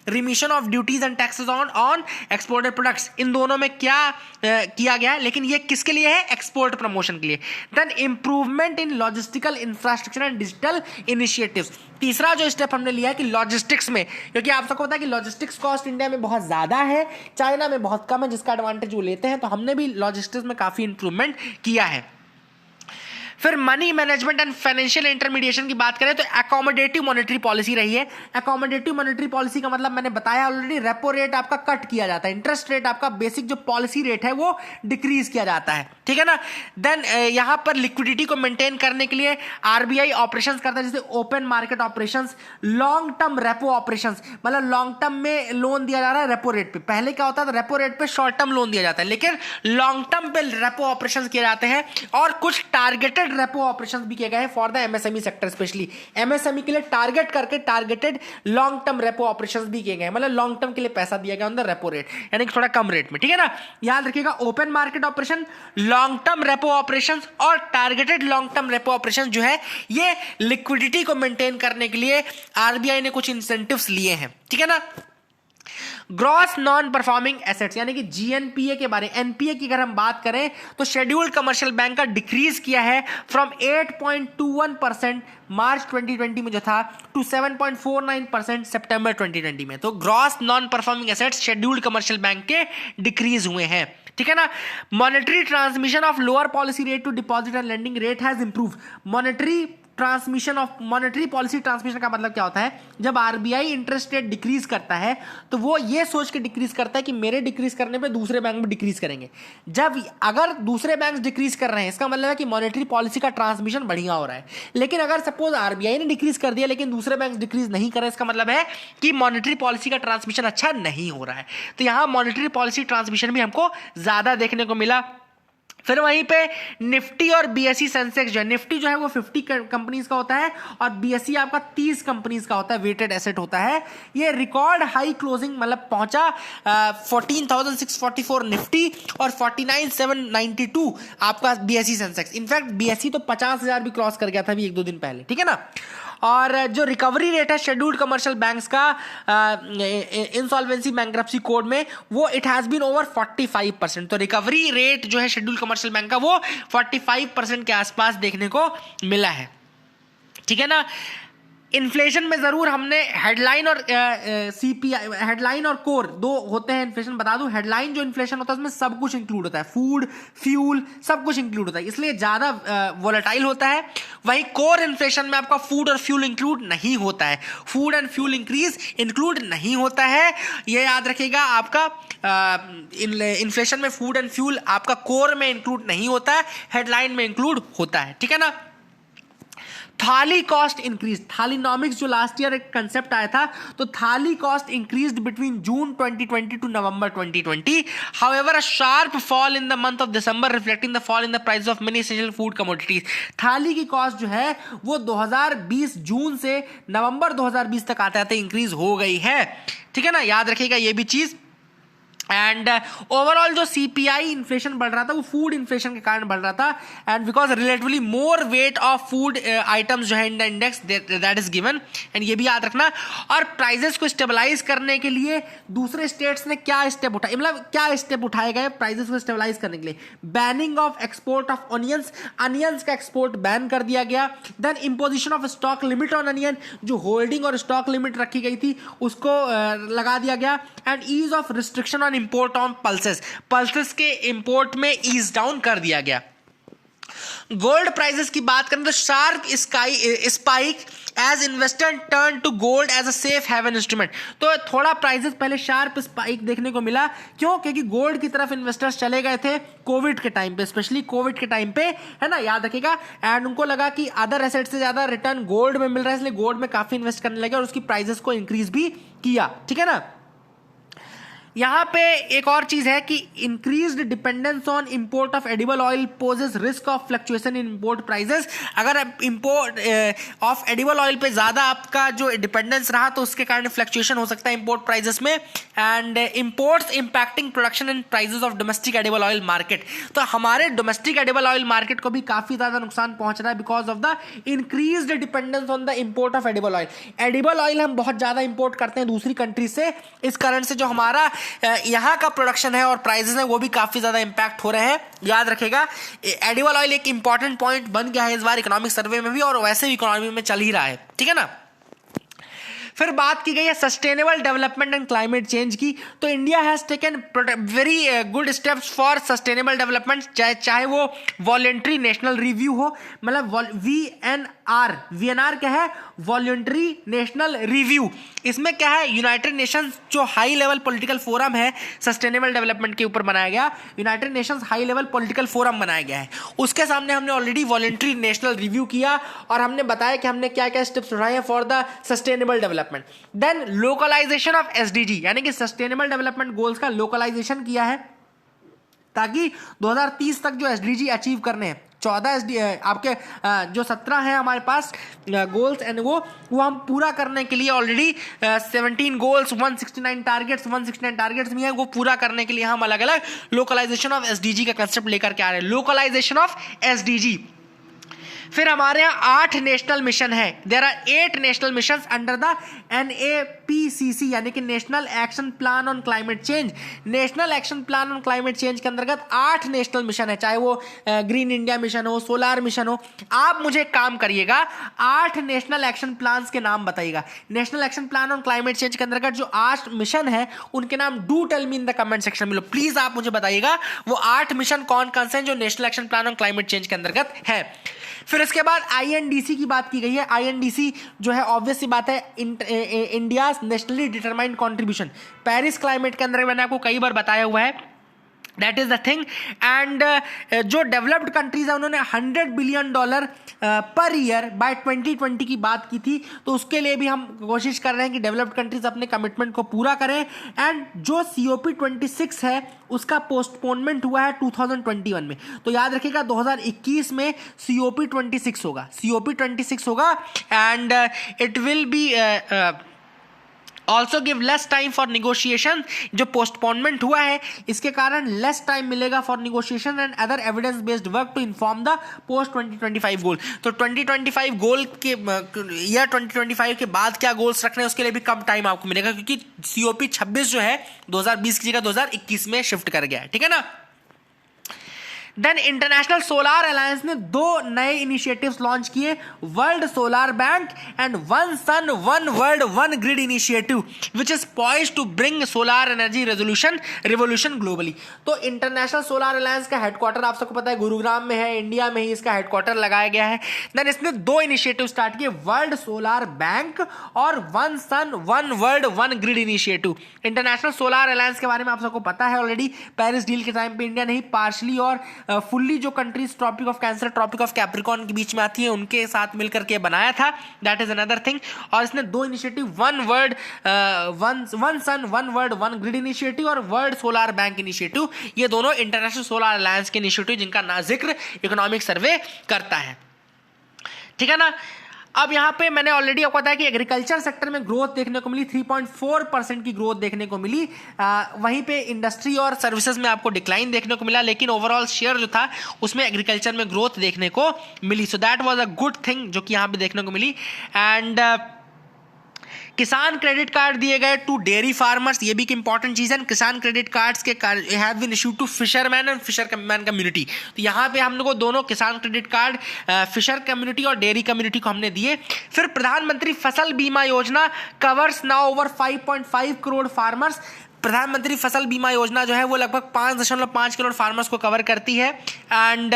remission of duties and taxes on exported products. इन दोनों में क्या किया गया है, लेकिन ये किसके लिए है? एक्सपोर्ट प्रमोशन के लिए। Then improvement in logistical infrastructure and digital initiatives. तीसरा जो स्टेप हमने लिया है कि लॉजिस्टिक्स में, क्योंकि आप सबको पता है कि लॉजिस्टिक्स कॉस्ट इंडिया में बहुत ज़्यादा है, चाइना में बहुत कम है, जिसका एडवांटेज वो लेते हैं, तो हमने भी लॉजिस्टिक्स में काफ़ी इंप्रूवमेंट किया है। फिर money management and financial intermediation की बात करें तो अकोमोडेटिव मॉनेटरी पॉलिसी रही है। अकोमोडेटिव मॉनेटरी पॉलिसी का मतलब मैंने बताया ऑलरेडी, रेपो रेट आपका कट किया जाता है, इंटरेस्ट रेट आपका बेसिक जो पॉलिसी रेट है वो डिक्रीज किया जाता है, ठीक है ना। देन यहां पर लिक्विडिटी को मेंटेन करने के लिए RBI ऑपरेशंस करता है, जैसे open market operations, long term repo operations, मतलब लॉन्ग टर्म में लोन दिया जा रहा है रेपो रेट पे। पहले क्या होता था, रेपो रेट पे शॉर्ट टर्म लोन दिया जाता है, लेकिन लॉन्ग टर्म पे रेपो ऑपरेशंस किए जाते हैं। और कुछ टारगेटेड रेपो ऑपरेशंस भी किए गए हैं for the MSME sector, specially MSME के लिए टारगेट करके targeted long term repo operations भी किए गए, मतलब लॉन्ग टर्म के लिए पैसा दिया गया ऑन द रेपो रेट, यानी कि थोड़ा कम रेट में, ठीक है ना। याद रखिएगा open market operation, long term repo operations और targeted long term repo operations जो है ये लिक्विडिटी को मेंटेन करने के लिए RBI ने कुछ इंसेंटिव्स लिए हैं, ठीक है ना। ग्रॉस नॉन परफॉर्मिंग एसेट्स यानी कि GNPA के बारे, NPA की अगर हम बात करें तो शेड्यूल्ड कमर्शियल बैंक का डिक्रीज किया है फ्रॉम 8.21% मार्च 2020 में जो था टू 7.49% सितंबर 2020 में। तो gross non performing assets scheduled commercial bank के डिक्रीज हुए हैं, ठीक है ना। Monetary transmission of lower policy rate to deposit and lending rate has improve, monetary transmission of monetary policy transmission का मतलब क्या होता है, जब आरबीआई इंटरेस्ट रेट डिक्रीज करता है तो वो ये सोच के डिक्रीज करता है कि मेरे डिक्रीज करने पे दूसरे बैंक में डिक्रीज करेंगे। जब अगर दूसरे बैंक डिक्रीज कर रहे हैं इसका मतलब है कि मॉनेटरी पॉलिसी का ट्रांसमिशन बढ़िया हो रहा है। लेकिन अगर सपोज आरबीआई ने डिक्रीज कर दिया लेकिन दूसरे बैंक डिक्रीज नहीं कर रहे, इसका मतलब है कि मॉनेटरी पॉलिसी का ट्रांसमिशन अच्छा नहीं हो रहा है। तो यहां मॉनेटरी पॉलिसी ट्रांसमिशन भी हमको ज्यादा देखने को मिला। फिर वहीं पे निफ्टी और बीएसई सेंसेक्स जो है, निफ्टी जो है वो 50 कंपनीज का होता है और बीएसई आपका 30 कंपनीज का होता है, वेटेड एसेट होता है। ये रिकॉर्ड हाई क्लोजिंग मतलब पहुंचा 14,644 निफ्टी और 49,792 आपका बीएसई सेंसेक्स। इनफैक्ट बीएसई तो 50,000 भी क्रॉस कर गया था अभी एक दो दिन पहले, ठीक है ना। और जो रिकवरी रेट है शेड्यूल्ड कमर्शियल बैंक्स का इंसॉल्वेंसी बैंक्रप्सी कोड में, वो इट हैज बीन ओवर 45%। तो रिकवरी रेट जो है शेड्यूल्ड कमर्शियल बैंक का वो 45% के आसपास देखने को मिला है, ठीक है ना। इन्फ्लेशन में जरूर हमने हेडलाइन और सीपीआई, हेडलाइन और कोर दो होते हैं इन्फ्लेशन। बता दूं, हेडलाइन जो इन्फ्लेशन होता है उसमें सब कुछ इंक्लूड होता है, फूड, फ्यूल, सब कुछ इंक्लूड होता है, इसलिए ज्यादा वोलेटाइल होता है। वहीं कोर इन्फ्लेशन में आपका फूड और फ्यूल इंक्लूड नहीं होता है, food and fuel increase include नहीं होता है, ये याद रखिएगा। आपका इन्फ्लेशन में फूड एंड फ्यूल आपका कोर में इंक्लूड नहीं होता है, हेडलाइन में इंक्लूड होता है, ठीक है ना। थाली कॉस्ट इंक्रीज, थालीनॉमिक्स जो लास्ट ईयर एक कंसेप्ट आया था, तो thali cost increased between June 2020 to November 2020। However a sharp fall in the month of December reflecting the fall in the price of many essential food commodities. Thali की cost जो है वो 2020 जून से नवंबर 2020 तक आते आते इंक्रीज हो गई है, ठीक है ना, याद रखिएगा ये भी चीज। एंड ओवरऑल जो सीपीआई इन्फ्लेशन बढ़ रहा था वो फूड इन्फ्लेशन के कारण बढ़ रहा था, and because relatively more weight of food items जो है in the index that is given, and ये भी याद रखना। और प्राइजेस को स्टेबलाइज करने के लिए दूसरे स्टेट्स ने क्या स्टेप उठाए, मतलब क्या स्टेप उठाए गए प्राइजेस को स्टेबलाइज करने के लिए। Banning of export of onions, onions का एक्सपोर्ट बैन कर दिया गया। Then imposition of stock limit on onion, जो होल्डिंग और स्टॉक लिमिट रखी गई थी उसको लगा दिया गया। And ease of restriction on import on pulses, pulses के इंपोर्ट में ईज डाउन कर दिया गया। गोल्ड प्राइसेस की बात करें तो sharp spike as investor turn to gold as a safe haven instrument. तो थोड़ा प्राइसेस पहले शार्प स्पाइक देखने को मिला, क्यों, क्योंकि गोल्ड की तरफ इन्वेस्टर्स चले गए थे कोविड के टाइम पे, स्पेशली कोविड के टाइम पे, है ना, याद रखिएगा। एंड उनको लगा कि अदर एसेट से ज्यादा रिटर्न गोल्ड में मिल रहा है, इसलिए गोल्ड में काफी इन्वेस्ट करने लगे और उसकी प्राइसेस को इंक्रीज भी किया, ठीक है ना। यहां पे एक और चीज है कि increased dependence on import of edible oil poses risk of fluctuation in import prices. अगर इंपोर्ट ऑफ एडिबल ऑयल पे ज्यादा आपका जो डिपेंडेंस रहा तो उसके कारण फ्लक्चुएशन हो सकता है इंपोर्ट प्राइसेस में। And imports impacting production and prices of domestic edible oil market, तो हमारे डोमेस्टिक एडिबल ऑयल मार्केट को भी काफी ज्यादा नुकसान पहुंच रहा है because of the increased dependence on the import of edible oil. Edible oil हम बहुत ज्यादा इंपोर्ट करते हैं दूसरी कंट्री से, इस कारण से जो हमारा यहां का प्रोडक्शन है और प्राइसेस है वो भी काफी ज्यादा इंपैक्ट हो रहे हैं, याद रखेगा। एडिबल ऑयल एक इंपॉर्टेंट पॉइंट बन गया है इस बार इकोनॉमिक सर्वे में भी, और वैसे भी इकोनॉमी में चल ही रहा है, ठीक है ना। फिर बात की गई है sustainable development and climate change की, तो India has taken very good steps for sustainable development, चाहे वो वॉलेंट्री नेशनल रिव्यू हो, मतलब वीएनआर क्या है, वॉलेंट्री नेशनल रिव्यू। इसमें क्या है, यूनाइटेड नेशंस जो हाई लेवल पॉलिटिकल फोरम है सस्टेनेबल डेवलपमेंट के ऊपर बनाया गया, United Nations high level political forum बनाया गया है, उसके सामने हमने ऑलरेडी वॉलेंट्री नेशनल रिव्यू किया और हमने बताया कि हमने क्या क्या स्टेप्स उठाए हैं for the sustainable development. Then localization of SDG, यानी कि सस्टेनेबल डेवलपमेंट गोल्स का लोकलाइजेशन किया है ताकि 2030 तक जो एसडीजी अचीव करने हैं, 14 आपके जो 17 है हमारे पास गोल्स, एंड वो हम पूरा करने के लिए ऑलरेडी 17 गोल्स 169 टारगेट्स भी हैं, वो पूरा करने के लिए हम अलग अलग लोकलाइजेशन ऑफ एसडीजी का कंसेप्ट लेकर के आ रहे हैं, लोकलाइजेशन ऑफ एसडीजी। फिर हमारे यहाँ 8 नेशनल मिशन है, there are 8 national missions under the NAPCC, यानी कि national action plan on climate change. National action plan on climate change के अंतर्गत 8 नेशनल मिशन है, चाहे वो ग्रीन इंडिया मिशन हो, सोलार मिशन हो। आप मुझे एक काम करिएगा, 8 नेशनल एक्शन प्लान के नाम बताइएगा। National action plan on climate change के अंतर्गत जो 8 मिशन है उनके नाम do tell me in the comment section में, प्लीज आप मुझे बताइएगा वो 8 मिशन कौन कौन से हैं जो national action plan on climate change के अंतर्गत है। फिर इसके बाद आईएनडीसी की बात की गई है। आईएनडीसी जो है ऑब्वियस सी बात है India nationally determined contribution, Paris climate के अंदर मैंने आपको कई बार बताया हुआ है, that is the thing. And जो डेवलप्ड कंट्रीज है उन्होंने $100 बिलियन पर ईयर बाय 2020 की बात की थी, तो उसके लिए भी हम कोशिश कर रहे हैं कि डेवलप्ड कंट्रीज अपने कमिटमेंट को पूरा करें। एंड जो COP26 है उसका पोस्टपोनमेंट हुआ है 2021 में, तो याद रखिएगा 2021 में COP26 होगा and it will be also give less time for negotiation. जो पोस्टपोनमेंट हुआ है इसके कारण लेस टाइम मिलेगा for negotiation and other evidence based work to inform the post 2025 goal. तो 2025 गोल के या 2025 के बाद क्या गोल्स रखने हैं उसके लिए भी कम टाइम आपको मिलेगा, क्योंकि COP26 जो है 2020 की जगह 2021 में शिफ्ट कर गया है, ठीक है ना। देन इंटरनेशनल सोलार अलायंस ने 2 नए इनिशिएटिव्स लॉन्च किए, world solar bank and one sun one world one grid initiative which is poised to bring solar energy revolution globally. तो इंटरनेशनल सोलार अलायंस का हेडक्वार्टर आप सबको पता है गुरुग्राम में है, इंडिया में ही इसका हेडक्वार्टर लगाया गया है। देन इसने 2 इनिशिएटिव स्टार्ट किए, वर्ल्ड सोलार बैंक और one sun one world one grid initiative. International solar alliance के बारे में आप सबको पता है ऑलरेडी, पेरिस डील के टाइम पे इंडिया नहीं पार्शली और फुल्ली जो countries Tropic of Cancer Tropic of Capricorn के बीच में आती है उनके साथ मिलकर के बनाया था, दैट इज अनदर थिंग। और इसने 2 initiative, one sun one world one grid initiative और वर्ल्ड सोलार बैंक इनिशिएटिव, ये दोनों इंटरनेशनल सोलार अलायंस के इनिशिएटिव जिनका जिक्र इकोनॉमिक सर्वे करता है, ठीक है ना। अब यहाँ पे मैंने ऑलरेडी आपको बताया कि एग्रीकल्चर सेक्टर में ग्रोथ देखने को मिली, 3.4% की ग्रोथ देखने को मिली। वहीं पे इंडस्ट्री और सर्विसेज में आपको डिक्लाइन देखने को मिला, लेकिन ओवरऑल शेयर जो था उसमें एग्रीकल्चर में ग्रोथ देखने को मिली। So that was a good thing जो कि यहाँ पे देखने को मिली। एंड किसान क्रेडिट कार्ड दिए गए टू डेयरी फार्मर्स, ये भी एक इंपॉर्टेंट चीज है। किसान क्रेडिट कार्ड्स के have been issued to fisherman and fisherman community, तो यहाँ पे हम लोग को दोनों Kisan credit card fisher community और डेयरी कम्युनिटी को हमने दिए। फिर Pradhan Mantri Fasal Bima Yojana covers now over 5.5 crore farmers. Pradhan Mantri Fasal Bima योजना जो है वो लगभग 5.5 करोड़ फार्मर्स को कवर करती है। एंड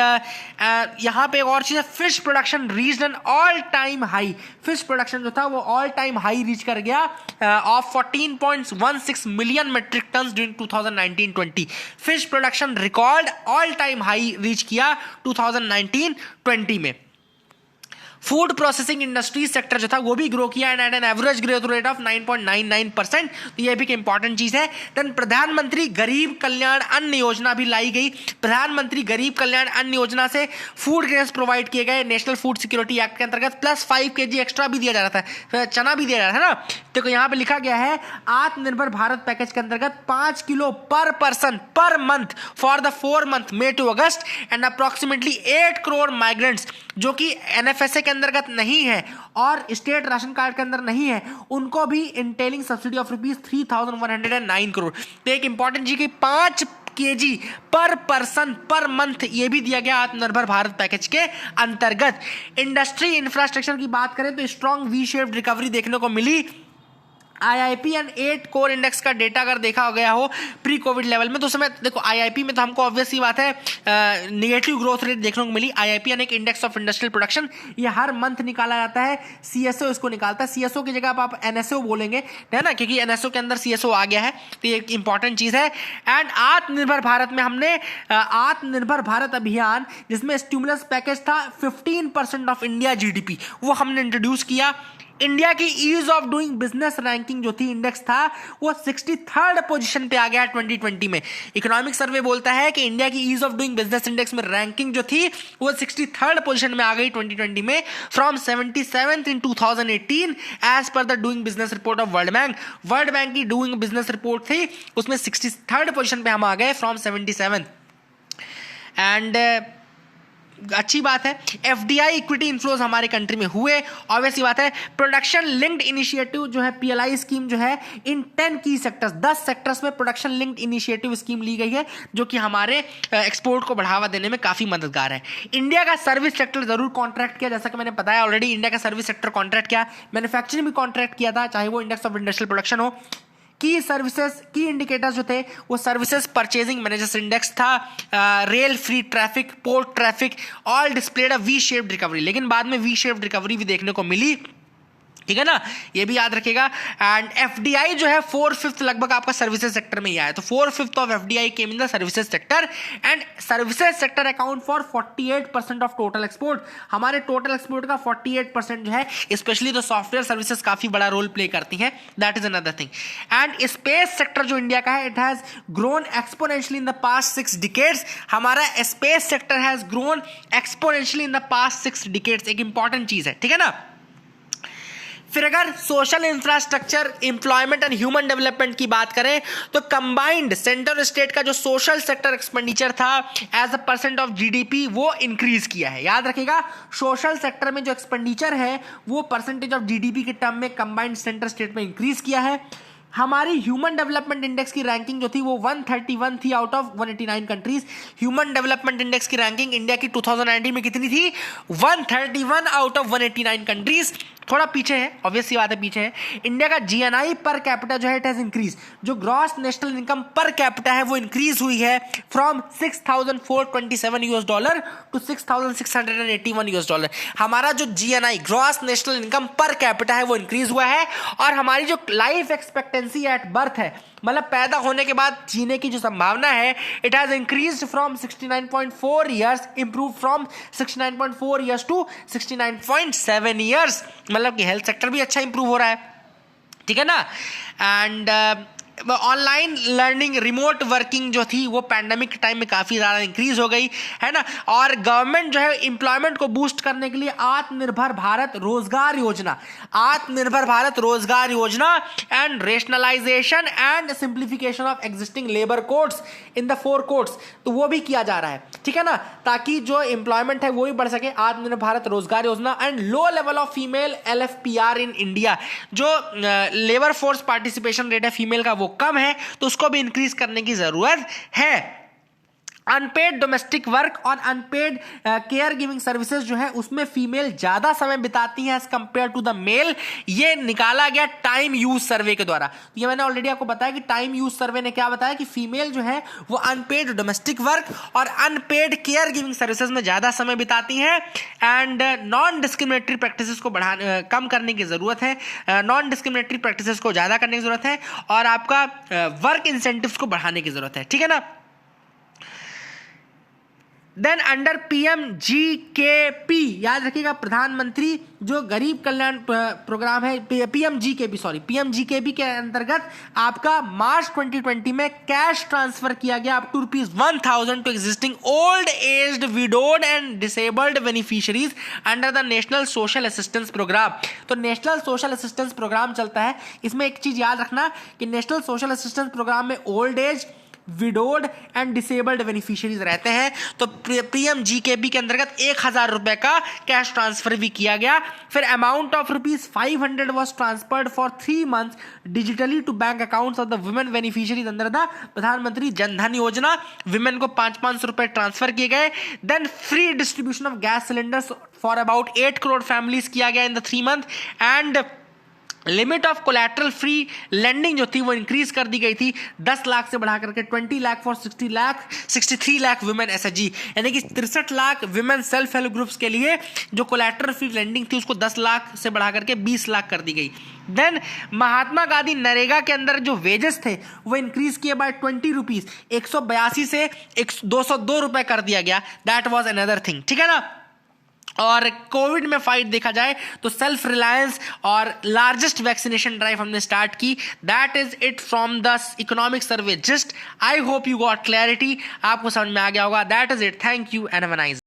यहाँ पे एक और चीज़ है, fish production reached an all time high. Fish production जो था वो ऑल टाइम हाई रीच कर गया of 14.16 million metric ton during 2019-20। Fish production record all time high reach किया 2019-20 में। फूड प्रोसेसिंग इंडस्ट्री सेक्टर जो था वो भी ग्रो किया and an average growth rate of 9.99%, तो ये भी एक इंपॉर्टेंट चीज है। देन प्रधानमंत्री गरीब कल्याण अन्न योजना भी लाई गई। प्रधानमंत्री गरीब कल्याण अन्न योजना से फूड ग्रेन्स प्रोवाइड किए गए नेशनल फूड सिक्योरिटी एक्ट के अंतर्गत, प्लस 5 kg एक्स्ट्रा भी दिया जा रहा था, चना भी दिया जा रहा था ना। देखो यहाँ पे लिखा गया है आत्मनिर्भर भारत पैकेज के अंतर्गत 5 किलो पर person per month for the 4 month May to August and approximately 8 crore migrants जो कि NFSA के अंतर्गत नहीं है और स्टेट राशन कार्ड के अंदर नहीं है, उनको भी इंटेलिंग सब्सिडी ऑफ ₹3,109 करोड़। तो एक इंपॉर्टेंट चीज कि 5 kg पर पर्सन पर मंथ ये भी दिया गया आत्मनिर्भर भारत पैकेज के अंतर्गत। इंडस्ट्री इंफ्रास्ट्रक्चर की बात करें तो स्ट्रॉन्ग वी शेप्ड रिकवरी देखने को मिली। IIP एंड 8 कोर इंडेक्स का डेटा अगर देखा गया हो प्री कोविड लेवल में, तो उस समय देखो IIP में तो हमको ऑब्वियसली बात है निगेटिव ग्रोथ रेट देखने को मिली। IIP यानी एक इंडेक्स ऑफ इंडस्ट्रियल प्रोडक्शन, ये हर मंथ निकाला जाता है, CSO इसको निकालता है। CSO की जगह आप NSO बोलेंगे, है ना, क्योंकि NSO के अंदर CSO आ गया है, तो ये एक इंपॉर्टेंट चीज़ है। एंड आत्मनिर्भर भारत में हमने आत्मनिर्भर भारत अभियान जिसमें स्टिमुलस पैकेज था 15% ऑफ इंडिया GDP, वो हमने इंट्रोड्यूस किया। इंडिया की ease of doing business ranking जो थी इंडेक्स था वो 63rd पोजीशन पे आ गया 2020 में। इकोनॉमिक सर्वे बोलता है कि इंडिया की ease of doing business index में रैंकिंग जो थी वो 63rd पोजीशन में आ गई 2020 में, from 77th in 2018 as per the doing business report of world bank. World bank की डूइंग बिजनेस रिपोर्ट थी उसमें 63rd पोजीशन पे हम आ गए फ्रॉम 77। एंड अच्छी बात है, FDI इक्विटी इन्फ्लोज हमारे कंट्री में हुए। ऑब्वियसली बात है प्रोडक्शन लिंक्ड इनिशिएटिव जो है PLI स्कीम जो है इन 10 की सेक्टर्स 10 सेक्टर्स में प्रोडक्शन लिंक्ड इनिशिएटिव स्कीम ली गई है जो कि हमारे एक्सपोर्ट को बढ़ावा देने में काफ़ी मददगार है। इंडिया का सर्विस सेक्टर जरूर कॉन्ट्रैक्ट किया, जैसा कि मैंने बताया ऑलरेडी, इंडिया का सर्विस सेक्टर कॉन्ट्रैक्ट किया, मैन्युफैक्चरिंग भी कॉन्ट्रैक्ट किया था, चाहे वो इंडेक्स ऑफ इंडस्ट्रियल प्रोडक्शन हो, की सर्विसेज की इंडिकेटर्स जो थे वो सर्विसेज परचेजिंग मैनेजर्स इंडेक्स था, rail freight traffic, port traffic, all displayed a V shaped recovery. लेकिन बाद में वी शेप्ड रिकवरी भी देखने को मिली, ठीक है ना, ये भी याद रखेगा। एंड एफडीआई जो है 4/5 लगभग आपका सर्विसेज सेक्टर में ही आया, तो 4/5 of FDI came in the services sector and services sector account for 48% of total export. हमारे टोटल एक्सपोर्ट का 48% जो है स्पेशली तो सॉफ्टवेयर सर्विसेज काफी बड़ा रोल प्ले करती हैं, that is another thing. And space sector जो इंडिया का है, it has grown exponentially in the past 6 decades. हमारा space sector has grown exponentially in the past 6 decades, एक इंपॉर्टेंट चीज है, ठीक है ना। फिर अगर social infrastructure, employment and human development की बात करें तो कंबाइंड सेंटर और स्टेट का जो सोशल सेक्टर एक्सपेंडिचर था एज अ % ऑफ जीडीपी वो इंक्रीज किया है। याद रखिएगा, सोशल सेक्टर में जो एक्सपेंडिचर है वो % ऑफ जीडीपी के टर्म में कंबाइंड सेंटर स्टेट में इंक्रीज किया है। हमारी ह्यूमन डेवलपमेंट इंडेक्स की रैंकिंग जो थी वो 131 थी out of 189 countries. Human development index की रैंकिंग इंडिया की 2019 में कितनी थी? 131 आउट ऑफ 189 कंट्रीज। थोड़ा पीछे है, ऑब्वियस सी बात है, पीछे है। इंडिया का जीएनआई पर कैपिटा जो है इट हैज इंक्रीज, जो gross national income per capita है वो इंक्रीज हुई है फ्रॉम $6,427 टू $6,681। हमारा जो GNI gross national income per capita है वो इंक्रीज हुआ है, और हमारी जो लाइफ एक्सपेक्टेंसी एट बर्थ है, मतलब पैदा होने के बाद जीने की जो संभावना है, it has increased from 69.4 years, improve from 69.4 years to 69.7 years. मतलब कि हेल्थ सेक्टर भी अच्छा इंप्रूव हो रहा है, ठीक है ना। And online learning, remote working जो थी वो पैंडेमिक टाइम में काफ़ी ज़्यादा इंक्रीज हो गई है ना। और गवर्नमेंट जो है एम्प्लॉयमेंट को बूस्ट करने के लिए आत्मनिर्भर भारत रोजगार योजना, आत्मनिर्भर Bharat Rozgar Yojana and rationalization and simplification of existing labour codes in the 4 codes, तो वो भी किया जा रहा है, ठीक है ना, ताकि जो एम्प्लॉयमेंट है वो भी बढ़ सके। आत्मनिर्भर Bharat Rozgar Yojana and low level of female LFPR in India, जो लेबर फोर्स पार्टिसिपेशन रेट है फीमेल का वो कम है, तो उसको भी इंक्रीज करने की जरूरत है। अनपेड डोमेस्टिक वर्क और अनपेड केयर गिविंग सर्विसेज जो है उसमें फीमेल ज्यादा समय बिताती है as compared to the male. ये निकाला गया टाइम यूज सर्वे के द्वारा। तो ये मैंने ऑलरेडी आपको बताया कि टाइम यूज सर्वे ने क्या बताया कि फीमेल जो है वो अनपेड डोमेस्टिक वर्क और अनपेड केयर गिविंग सर्विसेज में ज्यादा समय बिताती हैं। एंड नॉन डिस्क्रिमिनेटरी प्रैक्टिसेस को कम करने की जरूरत है, नॉन डिस्क्रिमिनेटरी प्रैक्टिसेस को ज्यादा करने की जरूरत है, और आपका वर्क इंसेंटिव्स को बढ़ाने की जरूरत है, ठीक है ना। देन अंडर PMGKP, याद रखिएगा, प्रधानमंत्री जो गरीब कल्याण प्रोग्राम है, PMGKP के अंतर्गत आपका मार्च 2020 में कैश ट्रांसफर किया गया up to ₹1,000 to existing old aged widowed and disabled beneficiaries under the national social assistance programme. तो नेशनल सोशल असिस्टेंस प्रोग्राम चलता है, इसमें एक चीज याद रखना कि नेशनल सोशल असिस्टेंस प्रोग्राम में old age, widowed and disabled beneficiaries रहते हैं। तो PMGKP के अंतर्गत 1,000 रुपए का कैश ट्रांसफर भी किया गया। फिर amount of ₹500 was transferred for 3 months digitally to bank accounts of the women beneficiaries under the Pradhan Mantri Jan Dhan योजना। विमेन को 500 रुपए ट्रांसफर किए गए। Then free distribution of gas cylinders for about 8 crore families किया गया in the 3 month। And limit of collateral free lending जो थी वो इंक्रीज कर दी गई थी 10 लाख से बढ़ा करके 20 lakh for 63 lakh women SHG, यानी कि 63 lakh women self help groups के लिए जो कोलैटरल फ्री लेंडिंग थी उसको 10 लाख से बढ़ा करके 20 लाख कर दी गई। देन महात्मा गांधी नरेगा के अंदर जो वेजेस थे वो इंक्रीज किए बाय 20 रुपीज, 182 से 202 रुपए कर दिया गया। दैट वॉज अनदर थिंग, ठीक है ना। और कोविड में फाइट देखा जाए तो सेल्फ रिलायंस और लार्जेस्ट वैक्सीनेशन ड्राइव हमने स्टार्ट की। That is it from the economic survey. Just I hope you got clarity, आपको समझ में आ गया होगा। That is it, thank you and have a nice